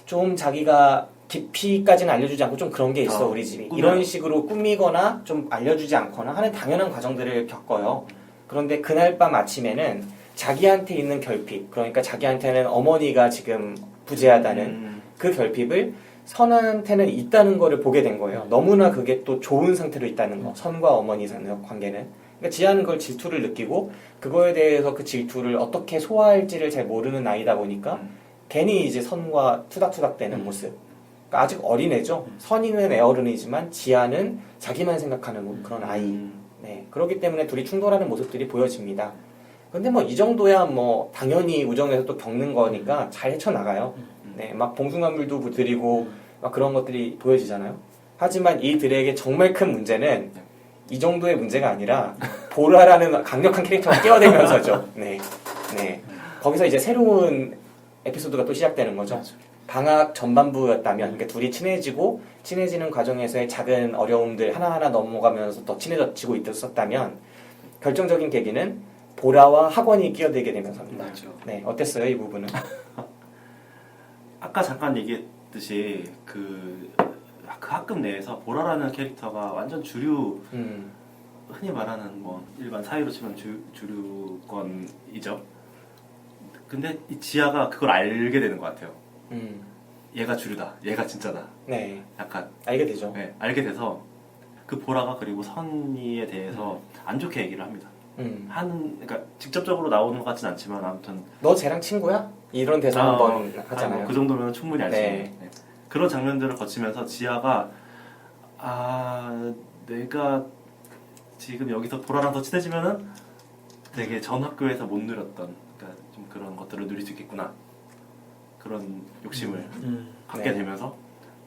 좀 자기가 깊이까지는 알려주지 않고 좀 그런 게 있어 우리 집이 이런 식으로 꾸미거나 좀 알려주지 않거나 하는 당연한 과정들을 겪어요. 그런데 그날 밤 아침에는 자기한테 있는 결핍, 그러니까 자기한테는 어머니가 지금 부재하다는 그 결핍을 선한테는 있다는 거를 보게 된 거예요. 너무나 그게 또 좋은 상태로 있다는 거. 선과 어머니 관계는. 그러니까 지아는 그걸 질투를 느끼고 그거에 대해서 그 질투를 어떻게 소화할지를 잘 모르는 아이다 보니까 괜히 이제 선과 투닥투닥대는 모습. 그러니까 아직 어린애죠. 선이는 애어른이지만 지아는 자기만 생각하는 그런 아이. 네. 그렇기 때문에 둘이 충돌하는 모습들이 보여집니다. 근데 뭐 이 정도야 뭐 당연히 우정에서 또 겪는 거니까 잘 헤쳐나가요. 네, 막 봉숭아물도 드리고 막 그런 것들이 보여지잖아요. 하지만 이들에게 정말 큰 문제는 이 정도의 문제가 아니라 보라라는 강력한 캐릭터가 끼어들면서죠. 네, 네. 거기서 이제 새로운 에피소드가 또 시작되는 거죠. 방학 전반부였다면, 그러니까 둘이 친해지는 과정에서의 작은 어려움들 하나하나 넘어가면서 더 친해지고 있었다면, 결정적인 계기는 보라와 학원이 끼어들게 되면서입니다. 맞죠. 네, 어땠어요 이 부분은? 아까 잠깐 얘기했듯이 그 학급 내에서 보라라는 캐릭터가 완전 주류 흔히 말하는 뭐 일반 사회로 치면 주류권이죠. 근데 이 지아가 그걸 알게 되는 것 같아요. 얘가 주류다. 얘가 진짜다. 네, 약간 알게 되죠. 네, 알게 돼서 그 보라가 그리고 선이에 대해서 안 좋게 얘기를 합니다. 그러니까 직접적으로 나오는 것 같진 않지만 아무튼 너 쟤랑 친구야? 이런 대사 한번 하잖아요. 뭐 그 정도면 충분히 알 수 네. 있는 네. 그런 장면들을 거치면서 지아가 내가 지금 여기서 보라랑 더 친해지면은 되게 전 학교에서 못 누렸던 그러니까 좀 그런 것들을 누릴 수 있겠구나 그런 욕심을 갖게 네. 되면서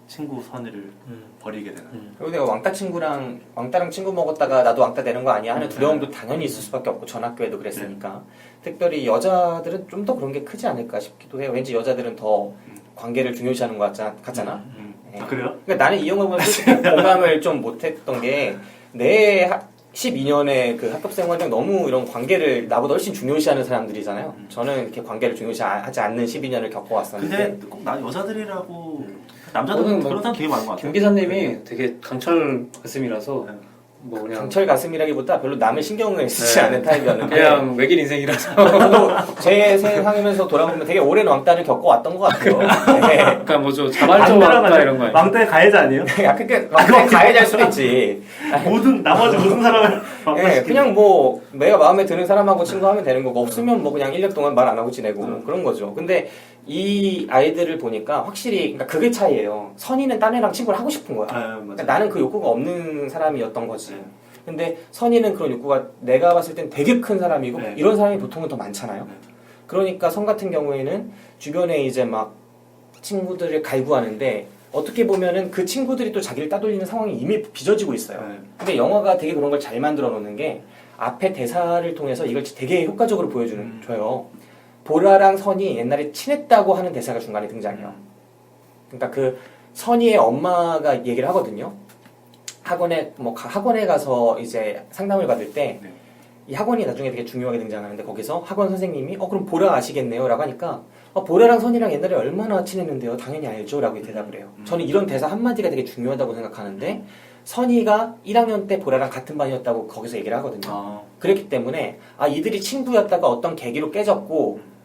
친구 선이를 버리게 되는 그리고 내가 왕따랑 친구 먹었다가 나도 왕따 되는 거 아니야 하는 두려움도 당연히 있을 수밖에 없고 전 학교에도 그랬으니까. 특별히 여자들은 좀 더 그런 게 크지 않을까 싶기도 해요. 왠지 여자들은 더 관계를 중요시하는 것 같잖아. 네. 그래요? 그러니까 나는 이 영화 보면 솔직히 공감을 좀 못했던 게 내 12년의 그 학급 생활중 너무 이런 관계를 나보다 훨씬 중요시하는 사람들이잖아요. 저는 이렇게 관계를 중요시하지 않는 12년을 겪어왔었는데. 근데 꼭 여자들이라고 남자들 저는 그런 사람 되게 많은 것 같아요. 김 기사님이 되게 강철 가슴이라서 네. 뭐 그냥 강철 가슴이라기보다 별로 남의 신경을 쓰지 네. 않는 타입이었는데 그냥 외길 인생이라서 저도 제 세상이면서 돌아보면 되게 오랜 왕따를 겪어왔던 것 같아요. 네. 그러니까 뭐죠 자발적 왕따 이런 거 아니에요? 왕따의 가해자 아니에요? 그러니까 가해자일 수도 있지. 나머지 모든 사람을 네, 그냥 뭐 내가 마음에 드는 사람하고 친구하면 되는 거고 없으면 뭐 그냥 1년 동안 말 안 하고 지내고 그런 거죠. 근데 이 아이들을 보니까 확실히 그러니까 그게 차이예요. 선이는 딴 애랑 친구를 하고 싶은 거야. 그러니까 나는 그 욕구가 없는 사람이었던 거지. 근데 선이는 그런 욕구가 내가 봤을 땐 되게 큰 사람이고 네. 이런 사람이 보통은 더 많잖아요. 네. 그러니까 선 같은 경우에는 주변에 이제 막 친구들을 갈구하는데 어떻게 보면은 그 친구들이 또 자기를 따돌리는 상황이 이미 빚어지고 있어요. 네. 근데 영화가 되게 그런 걸 잘 만들어 놓는 게 앞에 대사를 통해서 이걸 되게 효과적으로 줘요. 보라랑 선이 옛날에 친했다고 하는 대사가 중간에 등장해요. 그러니까 그 선이의 엄마가 얘기를 하거든요. 학원에 가서 이제 상담을 받을 때 이 학원이 나중에 되게 중요하게 등장하는데 거기서 학원 선생님이 그럼 보라 아시겠네요? 라고 하니까 보라랑 선이랑 옛날에 얼마나 친했는데요? 당연히 알죠? 라고 대답을 해요. 저는 이런 대사 한마디가 되게 중요하다고 생각하는데 선이가 1학년 때 보라랑 같은 반이었다고 거기서 얘기를 하거든요. 그렇기 때문에 이들이 친구였다가 어떤 계기로 깨졌고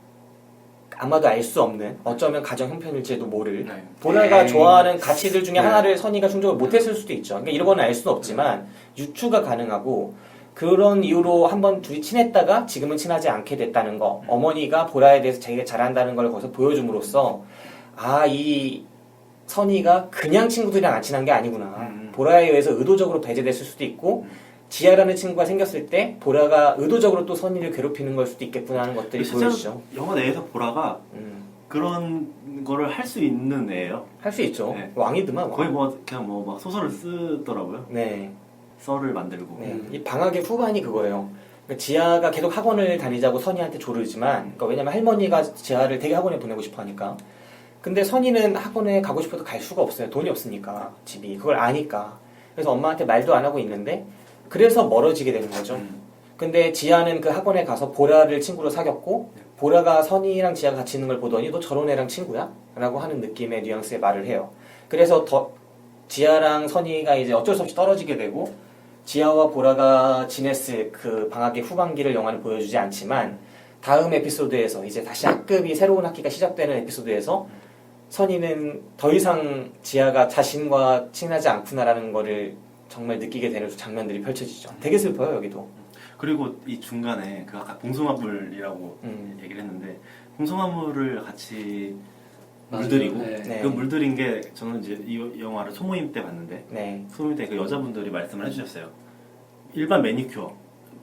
아마도 알 수 없는 어쩌면 가정 형편일지도 모를 보라가 좋아하는 가치들 중에 하나를 선이가 충족을 못했을 수도 있죠. 그러니까 이런 건 알 수는 없지만 유추가 가능하고 그런 이유로 한번 둘이 친했다가 지금은 친하지 않게 됐다는 거 어머니가 보라에 대해서 자기가 잘한다는 걸 거기서 보여줌으로써 이 선이가 그냥 친구들이랑 안 친한 게 아니구나. 보라에 의해서 의도적으로 배제됐을 수도 있고 지아라는 친구가 생겼을 때 보라가 의도적으로 또 선이를 괴롭히는 걸 수도 있겠구나 하는 것들이 보여지죠. 영화 내에서 보라가 그런 거를 할 수 있는 애예요. 할 수 있죠. 네. 왕이드만 왕. 거의 그냥 막 소설을 쓰더라고요. 네. 썰을 만들고. 네. 이 방학의 후반이 그거예요. 그러니까 지아가 계속 학원을 다니자고 선이한테 조르지만, 그러니까 왜냐면 할머니가 지아를 되게 학원에 보내고 싶어 하니까. 근데 선이는 학원에 가고 싶어도 갈 수가 없어요. 돈이 없으니까, 집이. 그걸 아니까. 그래서 엄마한테 말도 안 하고 있는데, 그래서 멀어지게 되는 거죠. 근데 지아는 그 학원에 가서 보라를 친구로 사귀었고, 보라가 선이랑 지아가 같이 있는 걸 보더니 너 저런 애랑 친구야? 라고 하는 느낌의 뉘앙스의 말을 해요. 그래서 지아랑 선이가 이제 어쩔 수 없이 떨어지게 되고, 지아와 보라가 지냈을 그 방학의 후반기를 영화는 보여주지 않지만 다음 에피소드에서 이제 다시 학급이 새로운 학기가 시작되는 에피소드에서 선이는 더 이상 지아가 자신과 친하지 않구나라는 거를 정말 느끼게 되는 장면들이 펼쳐지죠. 되게 슬퍼요 여기도. 그리고 이 중간에 그 아까 봉숭아물이라고 얘기를 했는데 봉숭아물을 같이 물들이고 네. 그 물들인 게 저는 이제 이 영화를 소모임 때 봤는데 네. 소모임 때 그 여자분들이 말씀을 해주셨어요. 일반 매니큐어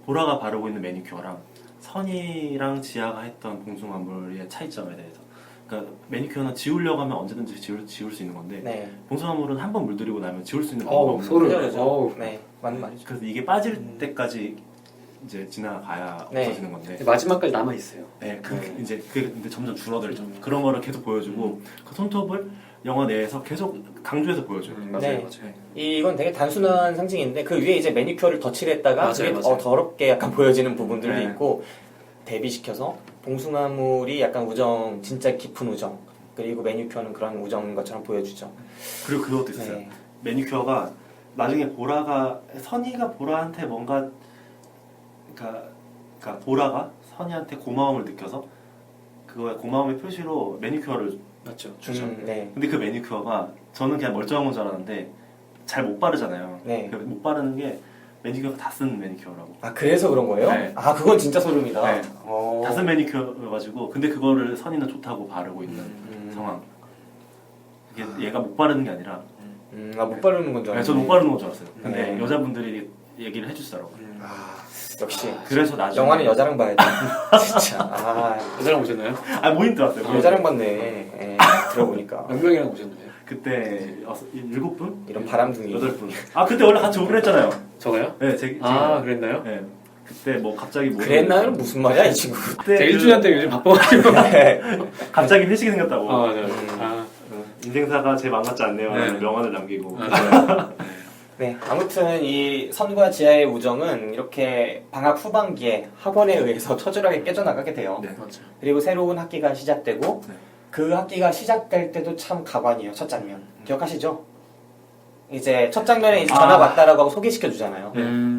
보라가 바르고 있는 매니큐어랑 선이랑 지아가 했던 봉숭아물의 차이점에 대해서. 그러니까 매니큐어는 지우려고 하면 언제든지 지울 수 있는 건데 네. 봉숭아물은 한 번 물들이고 나면 지울 수 있는 방법이 없는 소를. 거예요. 그죠? 네, 맞는 말이죠. 그래서 이게 빠질 때까지 이제 지나가야 네. 없어지는 건데. 마지막까지 남아 있어요. 네, 이제 그게 근데 점점 줄어들죠. 그런 거를 계속 보여주고 그 손톱을 영화 내에서 계속 강조해서 보여줘요. 맞아요, 네. 맞아요. 이건 되게 단순한 상징인데 그 위에 이제 매니큐어를 덧칠했다가 맞아요, 그게 맞아요. 더럽게 약간 보여지는 부분들도 네. 있고 대비시켜서 봉숭아물이 약간 우정, 진짜 깊은 우정, 그리고 매니큐어는 그런 우정인 것처럼 보여주죠. 그리고 그것도 있었어요. 네. 매니큐어가 나중에 선이가 보라한테 뭔가 그러니까 보라가 선이한테 고마움을 느껴서 그거의 고마움의 표시로 매니큐어를 맞죠. 주죠. 네. 근데 그 매니큐어가 저는 그냥 멀쩡한 건 줄 알았는데 잘 못 바르잖아요. 네. 그 못 바르는 게 매니큐어가 다 쓴 매니큐어라고. 아 그래서 그런 거예요? 네. 아 그건 진짜 소름이다. 네. 어. 다 쓴 매니큐어여가지고 근데 그거를 선이는 좋다고 바르고 있는 상황. 이게 얘가 못 바르는 게 아니라 못 바르는 건 줄 알았는데. 저는 못 바르는 건 줄 알았어요. 근데 네. 여자분들이 얘기를 해주시더라고요. 아, 역시 그래서 나중에 영화는 여자랑 봐야 돼. 진짜. 아 여자랑 오셨나요? 모임 때 왔어요. 여자랑 봤네. 예, 들어보니까 몇 명이랑 오셨나요? 그때 7분? 이런 바람둥이. 8분. 그때 원래 같이 오기로 했잖아요. 저가요? 네, 아, 그랬나요? 네. 그때 뭐 갑자기 그랬나요? 무슨 말이야 이 친구. 그때 제가 1주년 때 요즘 바빠가지고. 네. 갑자기 회식이 생겼다고. 맞아요. 아, 인생사가 제 맘 같지 않네요. 네. 명언을 남기고. 맞아요. 네, 아무튼 이 선과 지아의 우정은 이렇게 방학 후반기에 학원에 의해서 처절하게 깨져나가게 돼요. 네. 맞죠. 그리고 새로운 학기가 시작되고 네. 그 학기가 시작될 때도 참 가관이에요. 첫 장면 기억하시죠? 이제 첫 장면에 이제 전화 왔다라고 하고 소개시켜 주잖아요.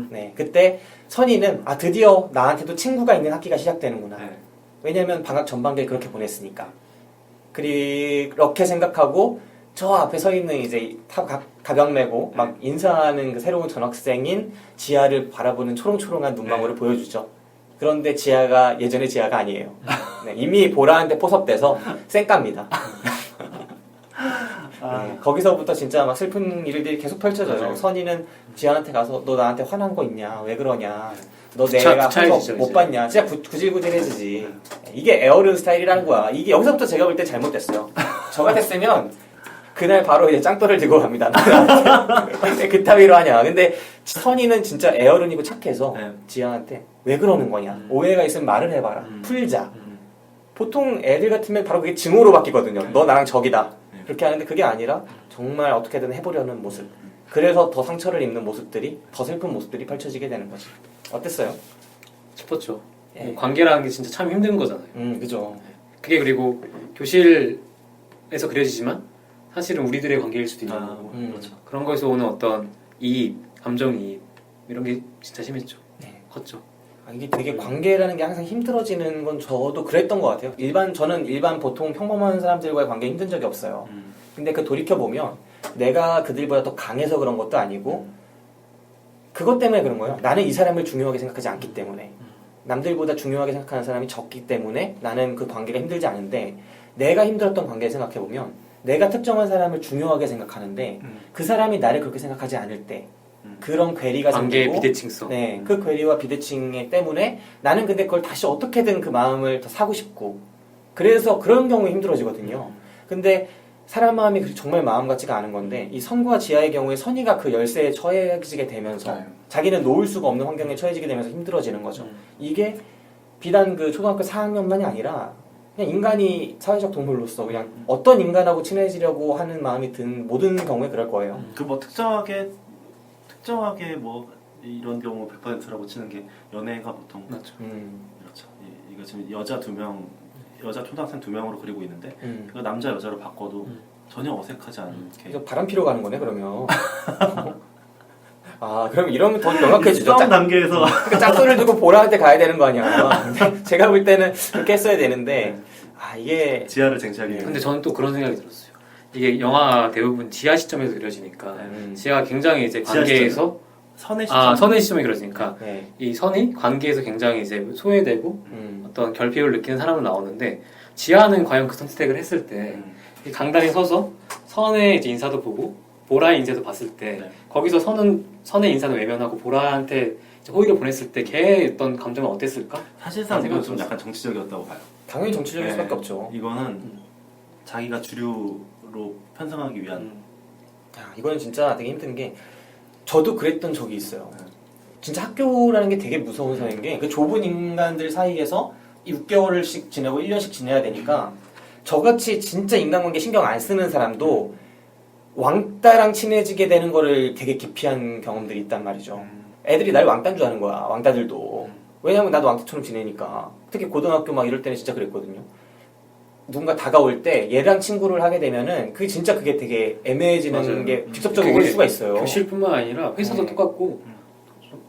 네, 그때 선이는 드디어 나한테도 친구가 있는 학기가 시작되는구나. 네. 왜냐면 방학 전반기에 그렇게 보냈으니까. 그렇게 생각하고 저 앞에 서 있는 이제 가벽 메고 막 인사하는 그 새로운 전학생인 지아를 바라보는 초롱초롱한 눈망울을 보여주죠. 그런데 지아가 예전의 지아가 아니에요. 네, 이미 보라한테 포섭돼서 쌩깝니다. 네, 거기서부터 진짜 막 슬픈 일들이 계속 펼쳐져요. 맞아요. 선이는 지아한테 가서 너 나한테 화난 거 있냐? 왜 그러냐? 너 구차- 내가 한 거 구차해지죠, 못 이제. 봤냐? 진짜 구질구질해지지. 이게 에어르 스타일이라는 거야. 이게 여기서부터 제가 볼 때 잘못됐어요. 저 같았으면 그날 바로 이제 짱돌을 들고 갑니다. 왜 그따위로 하냐. 근데 선이는 진짜 에어른이고 착해서 네. 지아한테 왜 그러는 거냐. 오해가 있으면 말을 해봐라. 풀자. 보통 애들 같으면 바로 그게 증오로 바뀌거든요. 너 나랑 적이다. 그렇게 하는데 그게 아니라 정말 어떻게든 해보려는 모습. 그래서 더 상처를 입는 모습들이, 더 슬픈 모습들이 펼쳐지게 되는 거지. 어땠어요? 싶었죠. 예. 뭐 관계라는 게 진짜 참 힘든 거잖아요. 그죠. 그게 그리고 교실에서 그려지지만 사실은 우리들의 관계일 수도 있는 거고 그렇죠. 그런 거에서 오는 어떤 이입, 감정이입 이런 게 진짜 심했죠. 네. 컸죠. 이게 되게 관계라는 게 항상 힘들어지는 건 저도 그랬던 것 같아요. 저는 일반 보통 평범한 사람들과의 관계 힘든 적이 없어요. 근데 그 돌이켜보면 내가 그들보다 더 강해서 그런 것도 아니고 그것 때문에 그런 거예요. 나는 이 사람을 중요하게 생각하지 않기 때문에 남들보다 중요하게 생각하는 사람이 적기 때문에 나는 그 관계가 힘들지 않은데 내가 힘들었던 관계를 생각해보면 내가 특정한 사람을 중요하게 생각하는데 그 사람이 나를 그렇게 생각하지 않을 때 그런 괴리가 관계의 생기고 비대칭성. 네, 그 괴리와 비대칭 때문에 나는 근데 그걸 다시 어떻게든 그 마음을 더 사고 싶고 그래서 그런 경우에 힘들어지거든요. 근데 사람 마음이 정말 마음 같지가 않은 건데 이 선과 지아의 경우에 선이가 그 열쇠에 처해지게 되면서 자기는 놓을 수가 없는 환경에 처해지게 되면서 힘들어지는 거죠. 이게 비단 그 초등학교 4학년만이 아니라 그냥 인간이 사회적 동물로서 그냥 어떤 인간하고 친해지려고 하는 마음이 든 모든 경우에 그럴 거예요. 그 뭐 특정하게 뭐 이런 경우 100%라고 치는 게 연애가 보통 맞죠. 그렇죠. 이거 지금 여자 초등학생 2명으로 그리고 있는데 이거 남자 여자로 바꿔도 전혀 어색하지 않게. 이거 바람 피러 가는 거네 그러면. 그럼 이러면 더 명확해지죠. 싸움 단계에서 그러니까 짝소리를 두고 보라한테 가야 되는 거 아니야. 근데 제가 볼 때는 그렇게 했어야 되는데 이게 지하를 쟁취하기 위해. 근데 저는 또 그런 생각이 들었어요. 이게 영화 대부분 지하 시점에서 그려지니까 지하가 굉장히 이제 지하 관계에서 선의 시점. 선의 시점에 그려지니까 네. 이 선이 관계에서 굉장히 이제 소외되고 어떤 결핍을 느끼는 사람으로 나오는데 지하는 과연 그 선택을 했을 때 이 강당에 서서 선의 이제 인사도 보고 보라의 인사도 봤을 때 거기서 선의 인사는 외면하고 보라한테 호의를 보냈을 때 걔의 어떤 감정은 어땠을까? 사실상 이건 좀 생각이 약간 정치적이었다고 봐요. 당연히 정치적일 네. 수밖에 없죠. 이거는 자기가 주류로 편성하기 위한 야, 이거는 진짜 되게 힘든 게 저도 그랬던 적이 있어요. 진짜 학교라는 게 되게 무서운 사회인 게 그 좁은 인간들 사이에서 6개월씩 지내고 1년씩 지내야 되니까 저같이 진짜 인간관계 신경 안 쓰는 사람도 왕따랑 친해지게 되는 거를 되게 기피한 경험들이 있단 말이죠. 애들이 날 왕따인 줄 아는 거야. 왕따들도. 왜냐면 나도 왕따처럼 지내니까. 특히 고등학교 막 이럴 때는 진짜 그랬거든요. 누군가 다가올 때 얘랑 친구를 하게 되면은 진짜 그게 되게 애매해지는 맞아요. 게 직접적으로 올 수가 있어요. 교실뿐만 아니라 회사도 네. 똑같고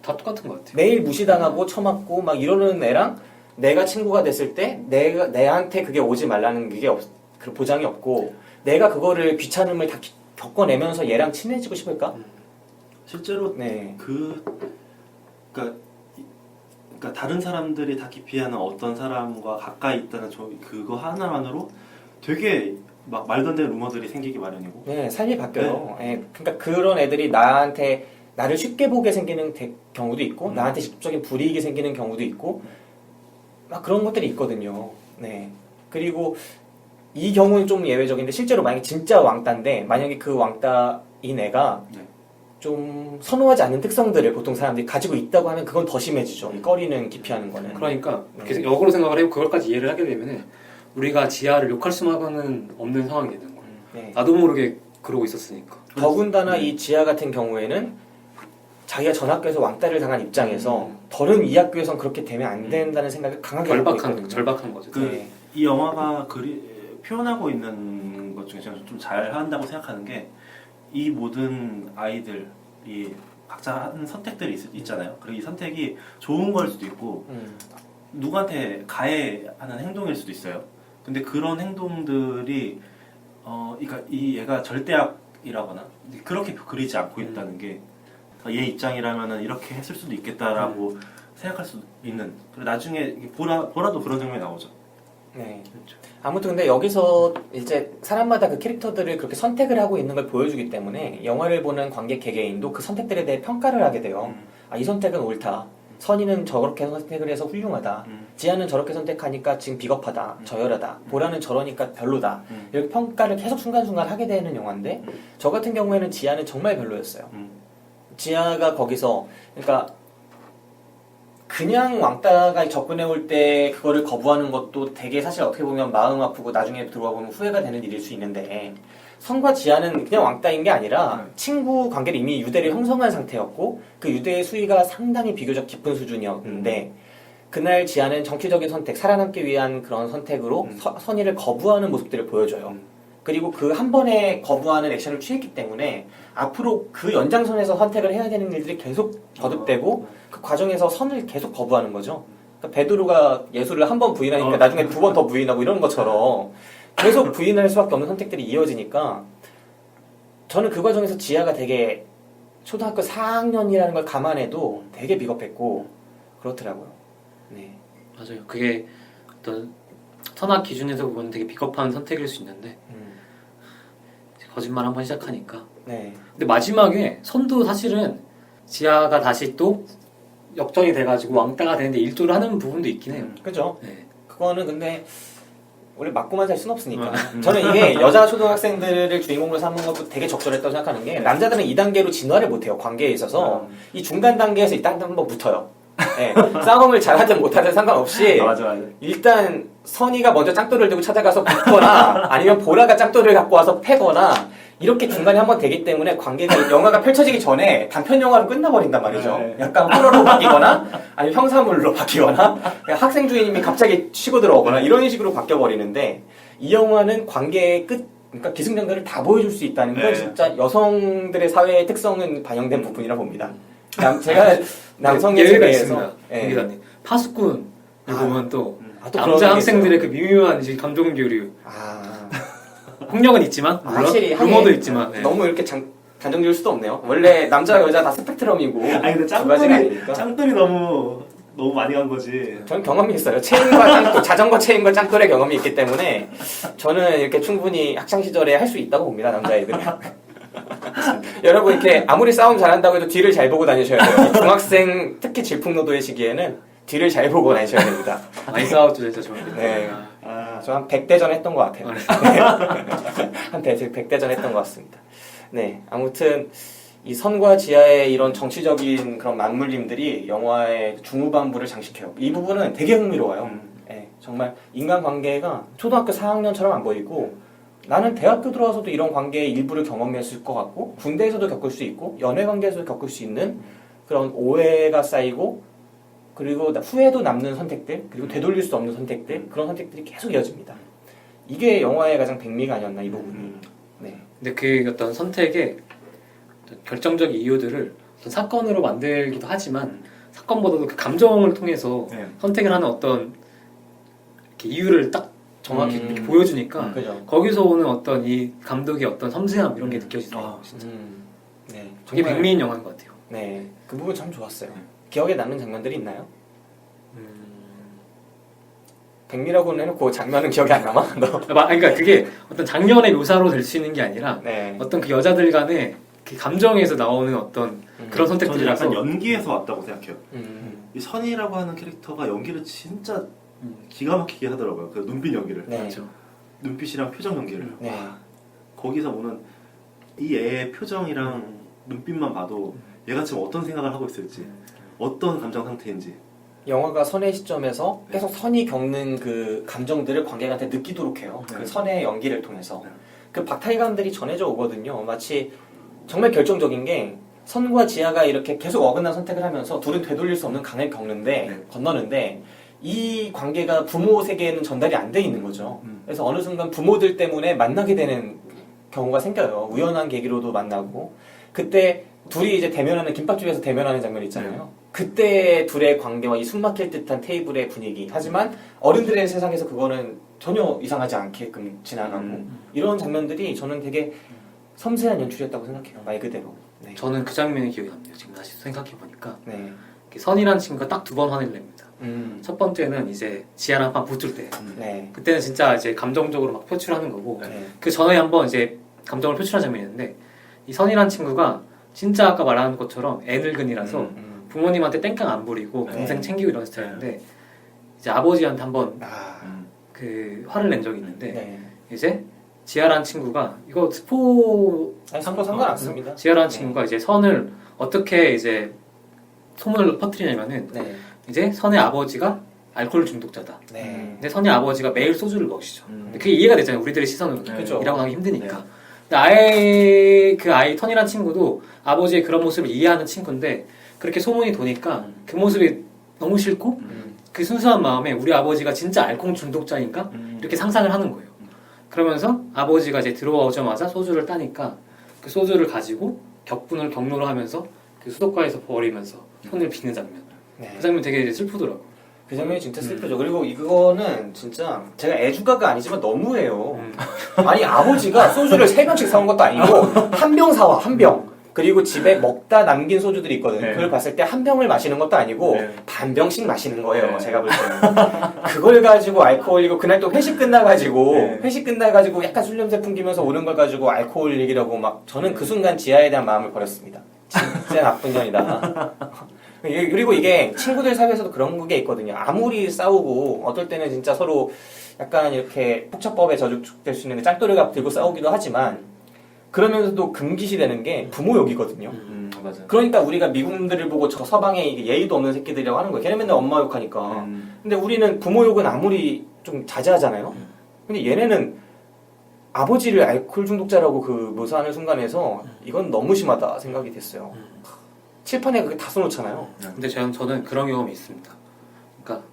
다 똑같은 것 같아요. 매일 무시당하고 처맞고 막 이러는 애랑 내가 친구가 됐을 때 내한테 그게 오지 말라는 그 보장이 없고 내가 그거를 귀찮음을 다 겪어내면서 얘랑 친해지고 싶을까? 실제로 네. 그러니까 다른 사람들이 다 기피하는 어떤 사람과 가까이 있다는 그거 하나만으로 되게 막 말도 안 되는 루머들이 생기기 마련이고. 네, 삶이 바뀌어요. 예, 그러니까 그런 애들이 나를 쉽게 보게 생기는 경우도 있고 나한테 직접적인 불이익이 생기는 경우도 있고 막 그런 것들이 있거든요. 네. 그리고 이 경우는 좀 예외적인데 실제로 만약에 진짜 왕따인데 만약에 그 왕따인 애가 네. 좀 선호하지 않는 특성들을 보통 사람들이 가지고 있다고 하면 그건 더 심해지죠. 이 꺼리는 기피하는 거는. 그러니까 계속 역으로 생각을 해고 그걸까지 이해를 하게 되면은 우리가 지하를 욕할 수만은 없는 상황이 되는 거예요. 네. 나도 모르게 그러고 있었으니까. 더군다나 이 지하 같은 경우에는 자기가 전 학교에서 왕따를 당한 입장에서 더는 이 학교에선 그렇게 되면 안 된다는 생각을 강하게 갖고 있거든요. 절박한 거죠. 네. 이 영화가 표현하고 있는 것 중에 저는 좀 잘한다고 생각하는 게 이 모든 아이들이 각자 하는 선택들이 있잖아요. 그리고 이 선택이 좋은 걸 수도 있고 누구한테 가해하는 행동일 수도 있어요. 근데 그런 행동들이 그러니까 이 얘가 절대악이라거나 그렇게 그리지 않고 있다는 게 얘 입장이라면은 이렇게 했을 수도 있겠다라고 생각할 수 있는. 그리고 나중에 보라도 그런 장면이 나오죠. 네. 아무튼 근데 여기서 이제 사람마다 그 캐릭터들을 그렇게 선택을 하고 있는 걸 보여주기 때문에 영화를 보는 관객 개개인도 그 선택들에 대해 평가를 하게 돼요. 아, 이 선택은 옳다. 선이는 저렇게 선택을 해서 훌륭하다. 지아는 저렇게 선택하니까 지금 비겁하다. 저열하다. 보라는 저러니까 별로다. 이렇게 평가를 계속 순간순간 하게 되는 영화인데 저 같은 경우에는 지아는 정말 별로였어요. 지아가 거기서 그러니까 그냥 왕따가 접근해 올 때 그거를 거부하는 것도 되게 사실 어떻게 보면 마음 아프고 나중에 들어와 보면 후회가 되는 일일 수 있는데 선과 지아는 그냥 왕따인 게 아니라 친구 관계를 이미 유대를 형성한 상태였고 그 유대의 수위가 상당히 비교적 깊은 수준이었는데 그날 지아는 정치적인 선택, 살아남기 위한 그런 선택으로 선의를 거부하는 모습들을 보여줘요. 그리고 그 한 번에 거부하는 액션을 취했기 때문에 앞으로 그 연장선에서 선택을 해야 되는 일들이 계속 거듭되고 그 과정에서 선을 계속 거부하는 거죠. 그러니까 베드로가 예수를 한 번 부인하니까 나중에 두 번 더 부인하고 이런 것처럼 계속 부인할 수밖에 없는 선택들이 이어지니까 저는 그 과정에서 지아가 되게 초등학교 4학년이라는 걸 감안해도 되게 비겁했고 그렇더라고요. 네. 맞아요. 그게 어떤 선악 기준에서 보면 되게 비겁한 선택일 수 있는데 거짓말 한번 시작하니까. 네. 근데 마지막에 선도 사실은 지아가 다시 또 역전이 돼가지고 왕따가 되는데 일조를 하는 부분도 있긴 해요. 그죠? 네. 그거는 근데 원래 맞고만 살 순 없으니까. 저는 이게 여자 초등학생들을 주인공으로 삼은 것도 되게 적절했다고 생각하는 게 남자들은 2단계로 진화를 못해요. 관계에 있어서. 이 중간 단계에서 일단 한번 붙어요. 네. 싸움을 잘하든 못하든 상관없이 맞아. 일단 선이가 먼저 짱돌을 들고 찾아가서 붙거나 아니면 보라가 짱돌을 갖고 와서 패거나 이렇게 중간에 한번 되기 때문에 관계가 영화가 펼쳐지기 전에 단편 영화로 끝나버린단 말이죠. 네. 약간 호러로 바뀌거나 아니면 형사물로 바뀌거나 학생 주인님이 갑자기 치고 들어오거나 이런 식으로 바뀌어버리는데 이 영화는 관계의 끝 그러니까 기승전결을 다 보여줄 수 있다는 건 네. 진짜 여성들의 사회의 특성은 반영된 부분이라 봅니다. 제가 남성의 예외가 세계에서 있습니다. 예. 기자님. 파수꾼을 보면 또 또 그런 남자 게 학생들의 있어요. 그 미묘한 이제 감정 교류. 아, 폭력은 있지만 물론 확실히 루머도 있지만 네. 너무 이렇게 단정 지을 수도 없네요. 원래 남자 여자 다 스펙트럼이고 아니 근데 두 가지가 아니니까. 짱돌이 너무 많이 간 거지. 저는 경험이 있어요. 체인과 짱돌, 자전거 체인과 짱돌의 경험이 있기 때문에 저는 이렇게 충분히 학창 시절에 할 수 있다고 봅니다. 남자애들은. 여러분 이렇게 아무리 싸움 잘한다고 해도 뒤를 잘 보고 다니셔야 돼요. 이 중학생 특히 질풍노도의 시기에는 뒤를 잘 보고 다니셔야 됩니다. 많이 싸웠죠, 진짜 저. 네. 저 한 100대전 했던 것 같아요. 네. 한 100대전 했던 것 같습니다. 네. 아무튼 이 선과 지하의 이런 정치적인 그런 맞물림들이 영화의 중후반부를 장식해요. 이 부분은 되게 흥미로워요. 네. 정말 인간관계가 초등학교 4학년처럼 안 보이고 나는 대학교 들어와서도 이런 관계의 일부를 경험했을 것 같고 군대에서도 겪을 수 있고 연애관계에서도 겪을 수 있는 그런 오해가 쌓이고 그리고 후회도 남는 선택들 그리고 되돌릴 수 없는 선택들 그런 선택들이 계속 이어집니다. 이게 영화의 가장 백미가 아니었나 이 부분이. 네. 근데 그 어떤 선택의 어떤 결정적 이유들을 어떤 사건으로 만들기도 하지만 사건보다도 그 감정을 통해서 네. 선택을 하는 어떤 이렇게 이유를 딱 정확히 이렇게 보여주니까 그죠. 거기서 오는 어떤 이 감독의 어떤 섬세함 이런 게 느껴지더라고요. 진짜. 네. 그게 정말, 백미인 영화인 것 같아요. 네. 그 부분 참 좋았어요. 기억에 남는 장면들이 있나요? 백미라고는 해놓고 장면은 기억이 안 남아? 너? 그러니까 그게 어떤 장면의 묘사로 될 수 있는 게 아니라 네. 어떤 그 여자들 간의 그 감정에서 나오는 어떤 그런 저는 선택들이라서 약간 연기에서 왔다고 생각해요. 음. 이 선이라고 하는 캐릭터가 연기를 진짜 기가 막히게 하더라고요. 그 눈빛 연기를. 네. 그렇죠. 눈빛이랑 표정 연기를. 네. 와, 거기서 보는 이 애의 표정이랑 눈빛만 봐도 얘가 지금 어떤 생각을 하고 있을지, 어떤 감정 상태인지. 영화가 선의 시점에서 계속 선이 겪는 그 감정들을 관객한테 느끼도록 해요. 네. 그 선의 연기를 통해서. 네. 그 박탈감들이 전해져 오거든요. 마치 정말 결정적인 게 선과 지하가 이렇게 계속 어긋난 선택을 하면서 둘은 되돌릴 수 없는 강을 겪는데 네. 건너는데 이 관계가 부모 세계에는 전달이 안 돼 있는 거죠. 그래서 어느 순간 부모들 때문에 만나게 되는 경우가 생겨요. 우연한 계기로도 만나고 그때 둘이 이제 대면하는 김밥집에서 대면하는 장면 있잖아요. 그때 둘의 관계와 이 숨막힐 듯한 테이블의 분위기. 하지만 어른들의 세상에서 그거는 전혀 이상하지 않게끔 지나가고 이런 장면들이 저는 되게 섬세한 연출이었다고 생각해요. 말 그대로. 네. 저는 그 장면이 기억이 납니다. 지금 다시 생각해 보니까 네. 선이라는 친구가 딱 두 번 화내를 냅니다. 음. 첫 번째는 이제 지아랑 한 붙을 때 네. 그때는 진짜 이제 감정적으로 막 표출하는 거고 네. 그 전에 한번 이제 감정을 표출한 장면이 있는데 이 선이라는 친구가 진짜 아까 말한 것처럼 애늙은이라서 부모님한테 땡깡 안 부리고 네. 동생 챙기고 이런 스타일인데 이제 아버지한테 한번 아. 그 화를 낸 적이 있는데 네. 이제 지아라는 친구가 이거 스포 아니, 상관없습니다. 지아라는 네. 친구가 이제 선을 어떻게 이제 소문을 퍼뜨리냐면은 네. 이제 선의 아버지가 알코올 중독자다. 네. 근데 선의 아버지가 매일 소주를 먹이시죠. 음. 근데 그게 이해가 되잖아요. 우리들의 시선으로 그죠. 일하고 나기 힘드니까. 근데 아예 그 아이 턴이라는 친구도 아버지의 그런 모습을 이해하는 친구인데 그렇게 소문이 도니까 그 모습이 너무 싫고 그 순수한 마음에 우리 아버지가 진짜 알코올 중독자인가 이렇게 상상을 하는 거예요. 그러면서 아버지가 이제 들어오자마자 소주를 따니까 그 소주를 가지고 격분을 경로로 하면서 그 수도가에서 버리면서 손을 빗는 장면. 네. 그 장면 되게 슬프더라고. 그 장면이 진짜 슬프죠. 그리고 이거는 진짜 제가 애주가가 아니지만 너무해요. 아니 아버지가 소주를 3병씩 사온 것도 아니고 한 병 사와 한 병. 그리고 집에 먹다 남긴 소주들이 있거든요. 네. 그걸 봤을 때 한 병을 마시는 것도 아니고 네. 반 병씩 마시는 거예요. 네. 제가 볼 때는. 그걸 가지고 알코올이고 그날 또 회식 끝나가지고 네. 회식 끝나가지고 약간 술 냄새 풍기면서 오는 걸 가지고 알코올 얘기라고 막 저는 그 순간 지하에 대한 마음을 버렸습니다. 진짜 나쁜 년이다. 그리고 이게 친구들 사이에서도 그런 게 있거든요. 아무리 싸우고 어떨 때는 진짜 서로 약간 이렇게 폭처법에 저촉될 수 있는 짱돌이가 들고 싸우기도 하지만 그러면서도 금기시 되는 게 부모 욕이거든요. 맞아. 그러니까 우리가 미국들을 보고 저 서방에 이게 예의도 없는 새끼들이라고 하는 거예요. 걔네 맨날 엄마 욕하니까. 근데 우리는 부모 욕은 아무리 좀 자제하잖아요. 근데 얘네는 아버지를 알코올 중독자라고 그 묘사하는 순간에서 이건 너무 심하다 생각이 됐어요. 칠판에 그게 다 써놓잖아요. 근데 저는 그런 경험이 있습니다. 그러니까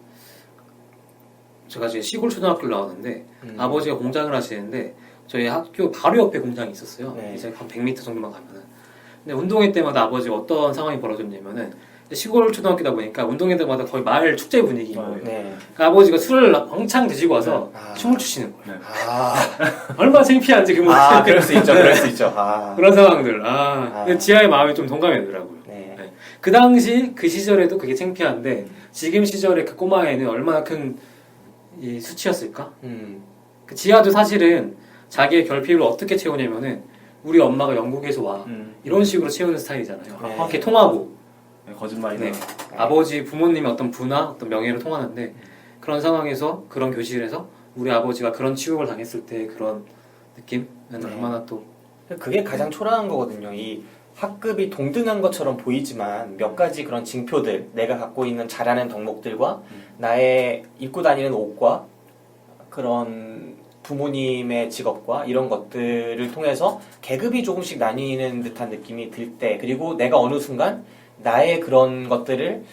제가 이제 시골 초등학교를 나왔는데 아버지가 공장을 하시는데 저희 학교 바로 옆에 공장이 있었어요. 네. 이제 한 100m 정도만 가면은. 근데 운동회 때마다 아버지가 어떤 상황이 벌어졌냐면은 시골 초등학교다 보니까 운동회 때마다 거의 마을 축제 분위기인 거예요. 네. 그러니까 아버지가 술을 왕창 드시고 와서 아. 춤을 추시는 거예요. 아, 얼마나 창피한지 그 모습. 그럴 수 있죠. 그럴 수 있죠. 아. 그런 상황들. 근데 아. 지하의 마음이 좀 동감이 되더라고요. 네. 네. 그 당시 그 시절에도 그게 창피한데 지금 시절에 그 꼬마애는 얼마나 큰 이 수치였을까? 그 지하도 사실은 자기의 결핍을 어떻게 채우냐면은 우리 엄마가 영국에서 와 이런 식으로 채우는 스타일이잖아요. 네. 이렇게 통하고 거짓말이나 네. 아버지 부모님의 어떤 부나 어떤 명예로 통하는데 그런 상황에서 그런 교실에서 우리 아버지가 그런 취급을 당했을 때 그런 느낌은 얼마나 또 그게 가장 초라한 거거든요. 이 학급이 동등한 것처럼 보이지만 몇 가지 그런 징표들, 내가 갖고 있는 잘하는 덕목들과 나의 입고 다니는 옷과 그런 부모님의 직업과 이런 것들을 통해서 계급이 조금씩 나뉘는 듯한 느낌이 들 때, 그리고 내가 어느 순간 나의 그런 것들을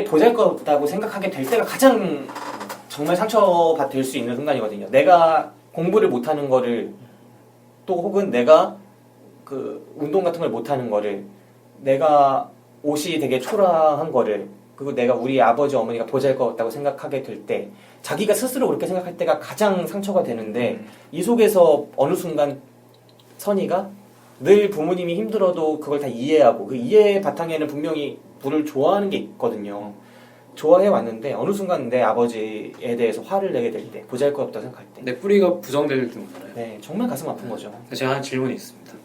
보잘것없다고 생각하게 될 때가 가장 정말 상처받을 수 있는 순간이거든요. 내가 공부를 못하는 거를 또 혹은 내가 그 운동 같은 걸 못하는 거를, 내가 옷이 되게 초라한 거를, 그리고 내가 우리 아버지 어머니가 보잘것없다고 생각하게 될 때, 자기가 스스로 그렇게 생각할 때가 가장 상처가 되는데 이 속에서 어느 순간 선이가 늘 부모님이 힘들어도 그걸 다 이해하고, 그 이해의 바탕에는 분명히 부를 좋아하는 게 있거든요. 좋아해 왔는데 어느 순간 내 아버지에 대해서 화를 내게 될 때, 보잘것없다고 생각할 때, 내 뿌리가 부정될 때도 많아요. 네, 정말 가슴 아픈 거죠. 제가 한 질문이 있습니다.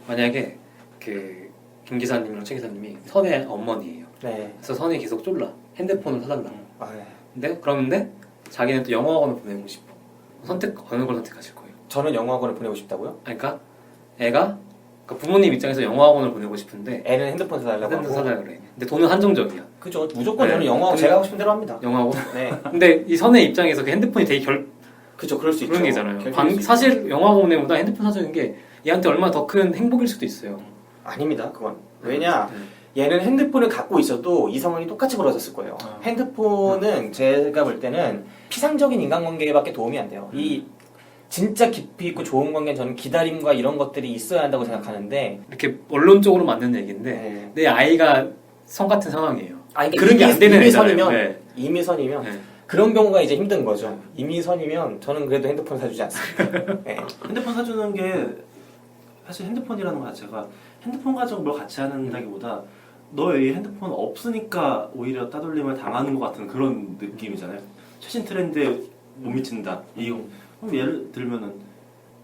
만약에 그 김 기사님이랑 최 기사님이 선의 어머니예요. 네. 그래서 선이 계속 쫄라. 핸드폰을 사달라. 아, 네. 그런데 자기는 또 영어학원을 보내고 싶어. 어느 걸 선택하실 거예요? 저는 영어학원을 보내고 싶다고요? 그러니까 애가 그러니까 부모님 입장에서 영어학원을 보내고 싶은데 애는 핸드폰 사달라고 핸드폰 하고. 사달라 그래. 근데 돈은 한정적이야. 그죠. 무조건 네. 저는 영어학원 제가 하고 싶은 대로 합니다. 영어학원. 네. 근데 이 선의 입장에서 그 핸드폰이 되게 그죠. 그럴 수 있죠. 그런 게 있잖아요. 결핍일 수 사실 영어학원 보내보다 핸드폰 사주는 게 얘한테 얼마나 더 큰 행복일 수도 있어요. 아닙니다. 그건. 왜냐? 얘는 핸드폰을 갖고 있어도 이 상황이 똑같이 벌어졌을 거예요. 핸드폰은 제가 볼 때는 피상적인 인간관계밖에 도움이 안 돼요. 이 진짜 깊이 있고 좋은 관계는 저는 기다림과 이런 것들이 있어야 한다고 생각하는데, 이렇게 원론적으로 맞는 얘기인데 네. 내 아이가 선 같은 상황이에요. 아니, 그런 게 안 되는 이미 애잖아요. 선이면 네. 이미 선이면 네. 그런 경우가 이제 힘든 거죠. 이미 선이면 저는 그래도 핸드폰 사주지 않습니다. 네. 핸드폰 사주는 게 사실 핸드폰이라는 것 자체가 핸드폰 가지고 뭘 같이 하는다기보다 너의 핸드폰 없으니까 오히려 따돌림을 당하는 것 같은 그런 느낌이잖아요. 최신 트렌드에 못 미친다. 이거 그럼 예를 들면은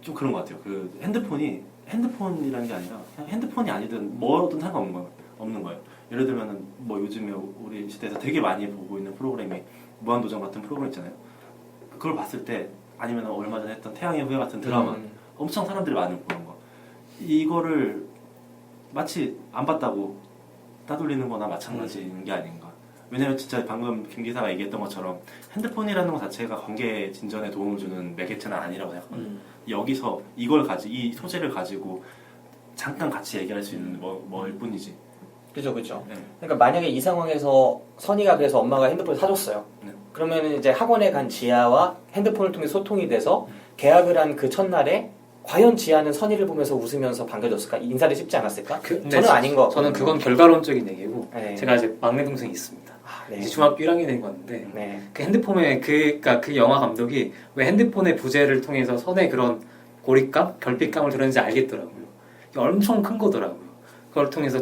좀 그런 것 같아요. 그 핸드폰이라는 게 아니라 그냥 핸드폰이 아니든 뭐든 상관없는 거예요. 예를 들면은 뭐 요즘에 우리 시대에서 되게 많이 보고 있는 프로그램이 무한도전 같은 프로그램 있잖아요. 그걸 봤을 때 아니면 얼마 전에 했던 태양의 후예 같은 드라마 엄청 사람들이 많이 보는 거. 이거를 마치 안 봤다고 따돌리는 거나 마찬가지인 게 아닌가. 왜냐면 진짜 방금 김 기사가 얘기했던 것처럼 핸드폰이라는 것 자체가 관계 진전에 도움을 주는 매개체는 아니라고 생각합니다. 여기서 이 소재를 가지고 잠깐 같이 얘기할 수 있는 뭐일 뿐이지. 그죠, 그죠. 네. 그러니까 만약에 이 상황에서 선이가 그래서 엄마가 핸드폰을 사줬어요. 네. 그러면 이제 학원에 간 지아와 핸드폰을 통해 소통이 돼서 계약을 한 그 첫날에 과연 지아는 선이를 보면서 웃으면서 반겨줬을까? 인사를 씹지 않았을까? 저는 아닌 거. 저는 그건 결과론적인 얘기고 네. 제가 이제 막내 동생이 있습니다. 아, 네. 이제 중학교 1학년이 된 건데 네. 그 핸드폰에 그러니까 그 영화 감독이 왜 핸드폰의 부재를 통해서 선의 그런 고립감, 결핍감을 드러낸지 알겠더라고요. 이게 엄청 큰 거더라고요. 그걸 통해서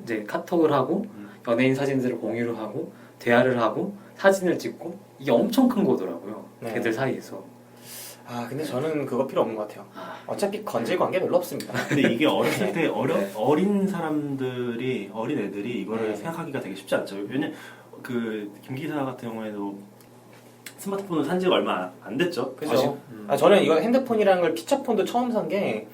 이제 카톡을 하고 연예인 사진들을 공유를 하고 대화를 하고 사진을 찍고 이게 엄청 큰 거더라고요. 네. 걔들 사이에서. 아, 근데 저는 그거 필요 없는 것 같아요. 어차피 건질 관계 별로 없습니다. 근데 이게 어렸을 때 네. 어린 애들이 이거를 네. 생각하기가 되게 쉽지 않죠. 왜냐 김 기사 같은 경우에도 스마트폰을 산 지가 얼마 안 됐죠. 그죠? 아, 저는 이거 핸드폰이라는 걸 피처폰도 처음 산 게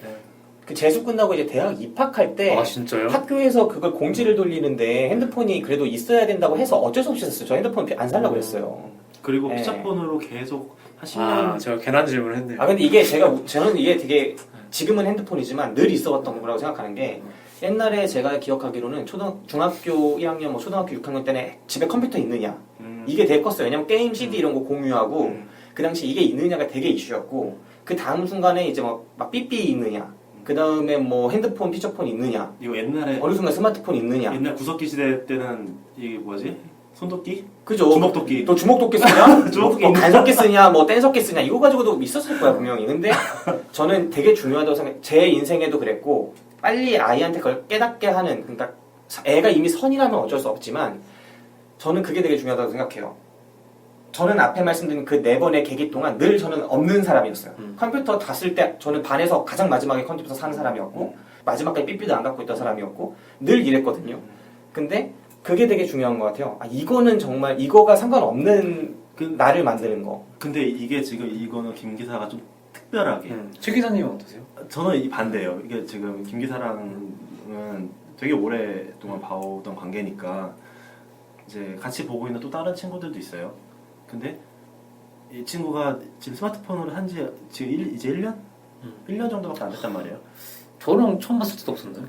그 재수 끝나고 이제 대학 입학할 때 아 진짜요? 학교에서 그걸 공지를 돌리는데 핸드폰이 그래도 있어야 된다고 해서 어쩔 수 없이 샀어요. 저 핸드폰 안 살려고 그랬어요. 그리고 네. 피처폰으로 계속 한 10년 아 제가 괜한 질문을 했네요. 아, 근데 이게 저는 이게 되게 지금은 핸드폰이지만 늘 있어왔던 거라고 생각하는 게, 옛날에 제가 기억하기로는 중학교 1학년, 뭐 초등학교 6학년 때는 집에 컴퓨터 있느냐 이게 되게 컸어요. 왜냐면 게임 CD 이런 거 공유하고 그 당시 이게 있느냐가 되게 이슈였고, 그 다음 순간에 이제 막 삐삐 있느냐, 그 다음에 뭐 핸드폰, 피처폰 있느냐, 이거 옛날에 어느 순간 스마트폰 있느냐. 옛날 구석기 시대 때는 이게 뭐지? 손도끼? 그죠? 주먹도끼. 또 주먹도끼 쓰냐? 주먹도끼. 뭐 간섭기 쓰냐? 뭐 뗀석기 쓰냐? 이거 가지고도 있었을 거야 분명히. 근데 저는 되게 중요하다고 생각해. 제 인생에도 그랬고, 빨리 아이한테 그걸 깨닫게 하는, 그러니까 애가 이미 선이라면 어쩔 수 없지만 저는 그게 되게 중요하다고 생각해요. 저는 앞에 말씀드린 그 4번의 계기 동안 늘 저는 없는 사람이었어요. 컴퓨터 다 쓸 때 저는 반에서 가장 마지막에 컴퓨터 사는 사람이었고 마지막까지 삐삐도 안 갖고 있던 사람이었고 늘 이랬거든요. 근데 그게 되게 중요한 것 같아요. 아, 이거는 정말 이거가 상관없는 나를 만드는 거. 근데 이게 지금 이거는 김 기사가 좀 특별하게 최 기사님은 어떠세요? 저는 이 반대예요. 이게 지금 김 기사랑은 되게 오랫동안 봐오던 관계니까 이제 같이 보고 있는 또 다른 친구들도 있어요. 근데 이 친구가 지금 스마트폰을 한지 지금 이제 1년? 1년 정도밖에 안 됐단 말이에요. 저랑 처음 봤을 때도 없었나요?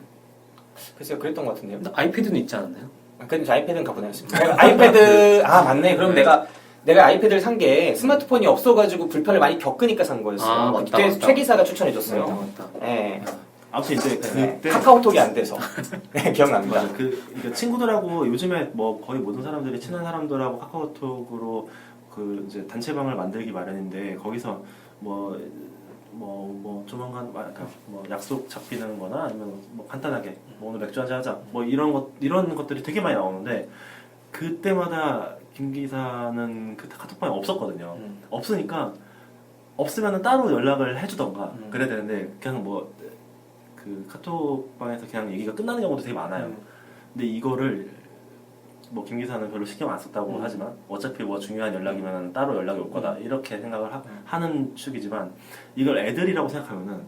글쎄요, 그랬던 것 같은데요. 근데 아이패드는 있지 않았나요? 근데 아이패드는 갖고 다녔습니다. 내가 아이패드 맞네. 그럼 내가 아이패드를 산 게 스마트폰이 없어가지고 불편을 많이 겪으니까 산 거였어요. 아, 맞다, 그때 맞다. 최 기사가 추천해줬어요. 맞다. 네. 아무튼 이제 그때 카카오톡이 안 돼서 네, 기억납니다. 맞아. 그러니까 친구들하고 요즘에 뭐 거의 모든 사람들이 친한 사람들하고 카카오톡으로 그 이제 단체방을 만들기 마련인데 거기서 뭐 조만간 뭐 약속 잡히는 거나 아니면 뭐 간단하게 뭐 오늘 맥주 한잔 하자 뭐 이런 것들이 되게 많이 나오는데 그때마다 김 기사는 그 카톡방에 없었거든요. 없으니까 없으면은 따로 연락을 해주던가 그래야 되는데 그냥 뭐 그 카톡방에서 그냥 얘기가 끝나는 경우도 되게 많아요. 근데 이거를 뭐 김 기사는 별로 신경 안 썼다고 하지만 어차피 뭐 중요한 연락이면 따로 연락이 올 거다 이렇게 생각을 하는 축이지만 이걸 애들이라고 생각하면은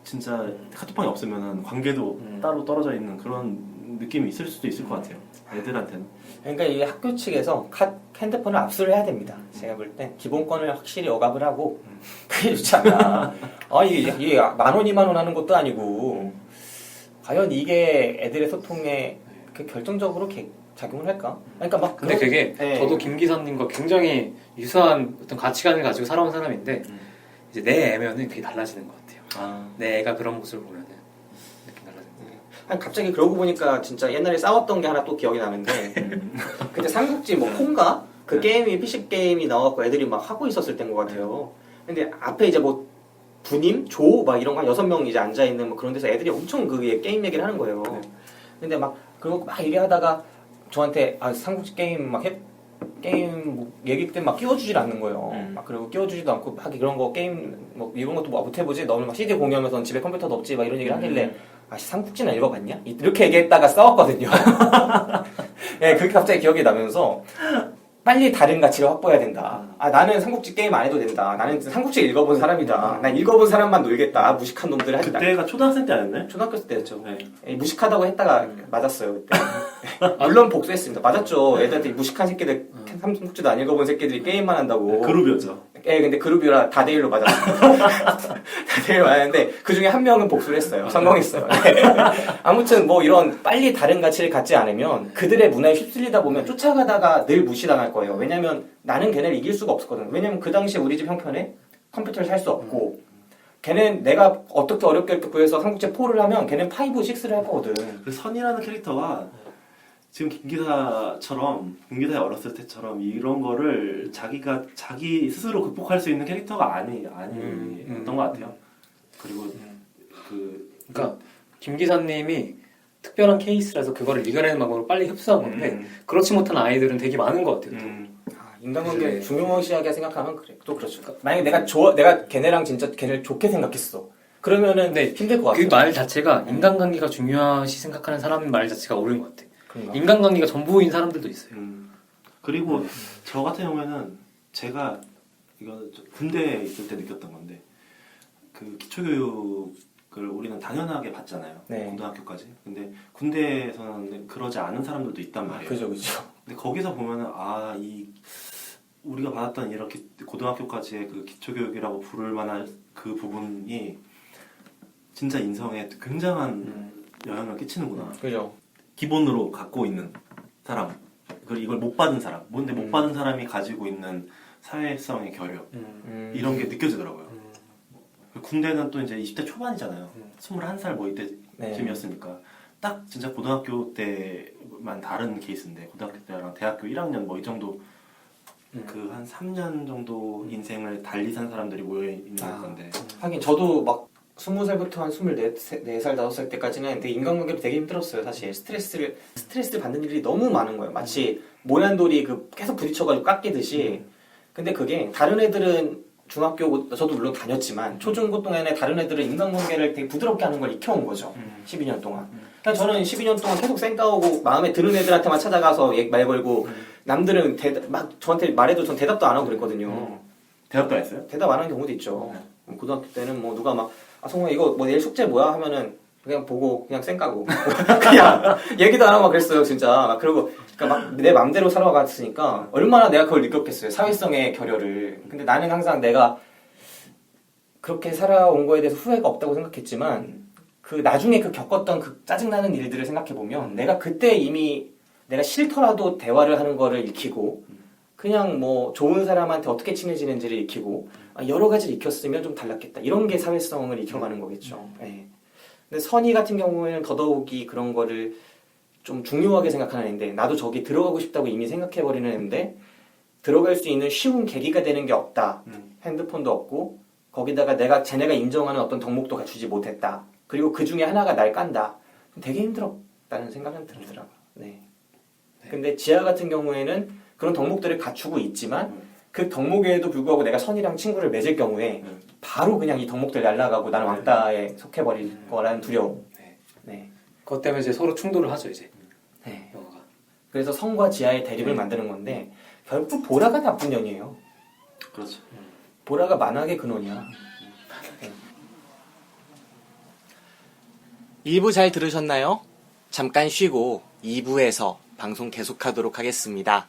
진짜 카톡방이 없으면은 관계도 따로 떨어져 있는 그런 느낌이 있을 수도 있을 것 같아요. 애들한테는. 그러니까 이 학교 측에서 핸드폰을 압수를 해야 됩니다. 제가 볼 땐 기본권을 확실히 억압을 하고 그게 좋지 않나. 이게 10,000원, 20,000원 하는 것도 아니고 과연 이게 애들의 소통에 그 결정적으로 작용을 할까? 그러니까 막 근데 그게 네. 저도 김 기사님과 굉장히 유사한 어떤 가치관을 가지고 살아온 사람인데 이제 내 애면은 되게 달라지는 것 같아요. 내 애가 그런 모습을 보면은 느낌 달라지는 것 같아요. 갑자기 그러고 보니까 진짜 옛날에 싸웠던 게 하나 또 기억이 나는데 그때 삼국지 뭐 콩가? 그 게임이 PC 게임이 나와갖고 애들이 막 하고 있었을 때인 것 같아요. 근데 앞에 이제 뭐 부님, 조 막 이런 거 6명 이제 앉아 있는 뭐 그런 데서 애들이 엄청 그 게임 얘기를 하는 거예요. 근데 막 그리고 막 얘기하다가 저한테 삼국지 게임 막 게임 뭐 얘기 때 막 끼워주질 않는 거예요. 막 그리고 끼워주지도 않고 막 이런 거 게임 뭐 이런 것도 뭐 못해보지. 너는 막 CD 공유하면서 집에 컴퓨터도 없지. 막 이런 얘기를 하길래 삼국지는 읽어봤냐? 이렇게 얘기했다가 싸웠거든요. 네, 그게 갑자기 기억이 나면서 빨리 다른 가치를 확보해야 된다. 나는 삼국지 게임 안 해도 된다. 나는 삼국지 읽어본 사람이다. 난 읽어본 사람만 놀겠다. 무식한 놈들 하지. 그때가 초등학생 때 아니었나요? 초등학교 때였죠. 네. 무식하다고 했다가 맞았어요 그때. 물론 복수했습니다. 맞았죠. 애들한테 무식한 새끼들 삼국지도 안 읽어본 새끼들이 게임만 한다고. 그룹이었죠. 근데 그룹이라 다대일로 맞았어요. 다대일로 맞았는데 그 중에 한 명은 복수를 했어요. 성공했어요. 아무튼 뭐 이런 빨리 다른 가치를 갖지 않으면 그들의 문화에 휩쓸리다 보면 쫓아가다가 늘 무시당할 거예요. 왜냐면 나는 걔네를 이길 수가 없었거든. 왜냐면 그 당시에 우리 집 형편에 컴퓨터를 살 수 없고 걔는 내가 어떻게 어렵게 구해서 삼국지 4를 하면 걔는 5, 6를 할 거거든. 그 선이라는 캐릭터가 지금 김 기사의 어렸을 때처럼 이런 거를 자기 스스로 극복할 수 있는 캐릭터가 아니었던 것 같아요. 그리고 그러니까 김 기사님이 특별한 케이스라서 그거를 이겨내는 방법으로 빨리 흡수한 건데 그렇지 못한 아이들은 되게 많은 것 같아요. 인간관계 네. 중요시하게 생각하면 그래. 또 그렇죠. 만약에 내가 걔네랑 진짜 걔를 좋게 생각했어. 그러면은 네, 힘들 것 같아. 그 말 자체가 인간관계가 중요시 생각하는 사람 말 자체가 옳은 것 같아. 그런가? 인간관계가 전부인 사람들도 있어요. 그리고 저 같은 경우에는 제가 이거 군대에 있을 때 느꼈던 건데 그 기초교육을 우리는 당연하게 받잖아요. 네. 고등학교까지. 근데 군대에서는 그러지 않은 사람들도 있단 말이에요. 그죠. 근데 거기서 보면은 우리가 받았던 이렇게 고등학교까지의 그 기초교육이라고 부를 만한 그 부분이 진짜 인성에 굉장한 영향을 끼치는구나. 그죠. 기본으로 갖고 있는 사람, 그리고 이걸 못 받은 사람, 뭔데 못 받은 사람이 가지고 있는 사회성의 결여 이런 게 느껴지더라고요. 군대는 또 이제 20대 초반이잖아요. 21살 뭐 이때쯤이었으니까 딱 진짜 고등학교 때만 다른 케이스인데 고등학교 때랑 대학교 1학년 뭐 이 정도 그 한 3년 정도 인생을 달리 산 사람들이 모여 있는 건데 하긴 저도 막 20살부터 한 24살, 5살 때까지는 되게 인간관계로 되게 힘들었어요, 사실. 스트레스를 받는 일이 너무 많은 거예요. 마치 모란돌이 계속 부딪혀가지고 깎이듯이. 근데 그게 다른 애들은 중학교, 저도 물론 다녔지만, 초중고 동안에 다른 애들은 인간관계를 되게 부드럽게 하는 걸 익혀온 거죠. 12년 동안. 그러니까 저는 12년 동안 계속 쌩까오고, 마음에 드는 애들한테만 찾아가서 말 걸고, 남들은 막 저한테 말해도 전 대답도 안 하고 그랬거든요. 대답도 안 했어요? 대답 안 하는 경우도 있죠. 고등학교 때는 뭐 누가 막, 성우야 이거 뭐 내일 숙제 뭐야? 하면은 그냥 보고 그냥 쌩까고 그냥 얘기도 안 하고 막 그랬어요, 진짜. 막 그리고 그러니까 막 내 맘대로 살아갔으니까 얼마나 내가 그걸 느꼈겠어요, 사회성의 결여를. 근데 나는 항상 내가 그렇게 살아온 거에 대해서 후회가 없다고 생각했지만 나중에 겪었던 짜증나는 일들을 생각해 보면 내가 그때 이미 내가 싫더라도 대화를 하는 거를 익히고 그냥 뭐 좋은 사람한테 어떻게 친해지는지를 익히고 여러 가지를 익혔으면 좀 달랐겠다. 이런 게 사회성을 익혀가는 거겠죠. 네. 근데 선희 같은 경우에는 더더욱이 그런 거를 좀 중요하게 생각하는 애인데, 나도 저기 들어가고 싶다고 이미 생각해버리는 애인데 들어갈 수 있는 쉬운 계기가 되는 게 없다. 핸드폰도 없고 거기다가 쟤네가 인정하는 어떤 덕목도 갖추지 못했다. 그리고 그 중에 하나가 날 깐다. 되게 힘들었다는 생각은 들더라고요. 네. 근데 지아 같은 경우에는 그런 덕목들을 갖추고 있지만 그 덕목에도 불구하고 내가 선이랑 친구를 맺을 경우에 바로 그냥 이 덕목들 날아가고 나는 왕따에 속해버릴 거라는 두려움. 네. 그것 때문에 이제 서로 충돌을 하죠, 이제. 네. 영화가. 그래서 성과 지아의 대립을 만드는 건데 결국 보라가 나쁜 년이에요. 그렇죠. 보라가 만악의 근원이야. 1부 잘 들으셨나요? 잠깐 쉬고 2부에서 방송 계속하도록 하겠습니다.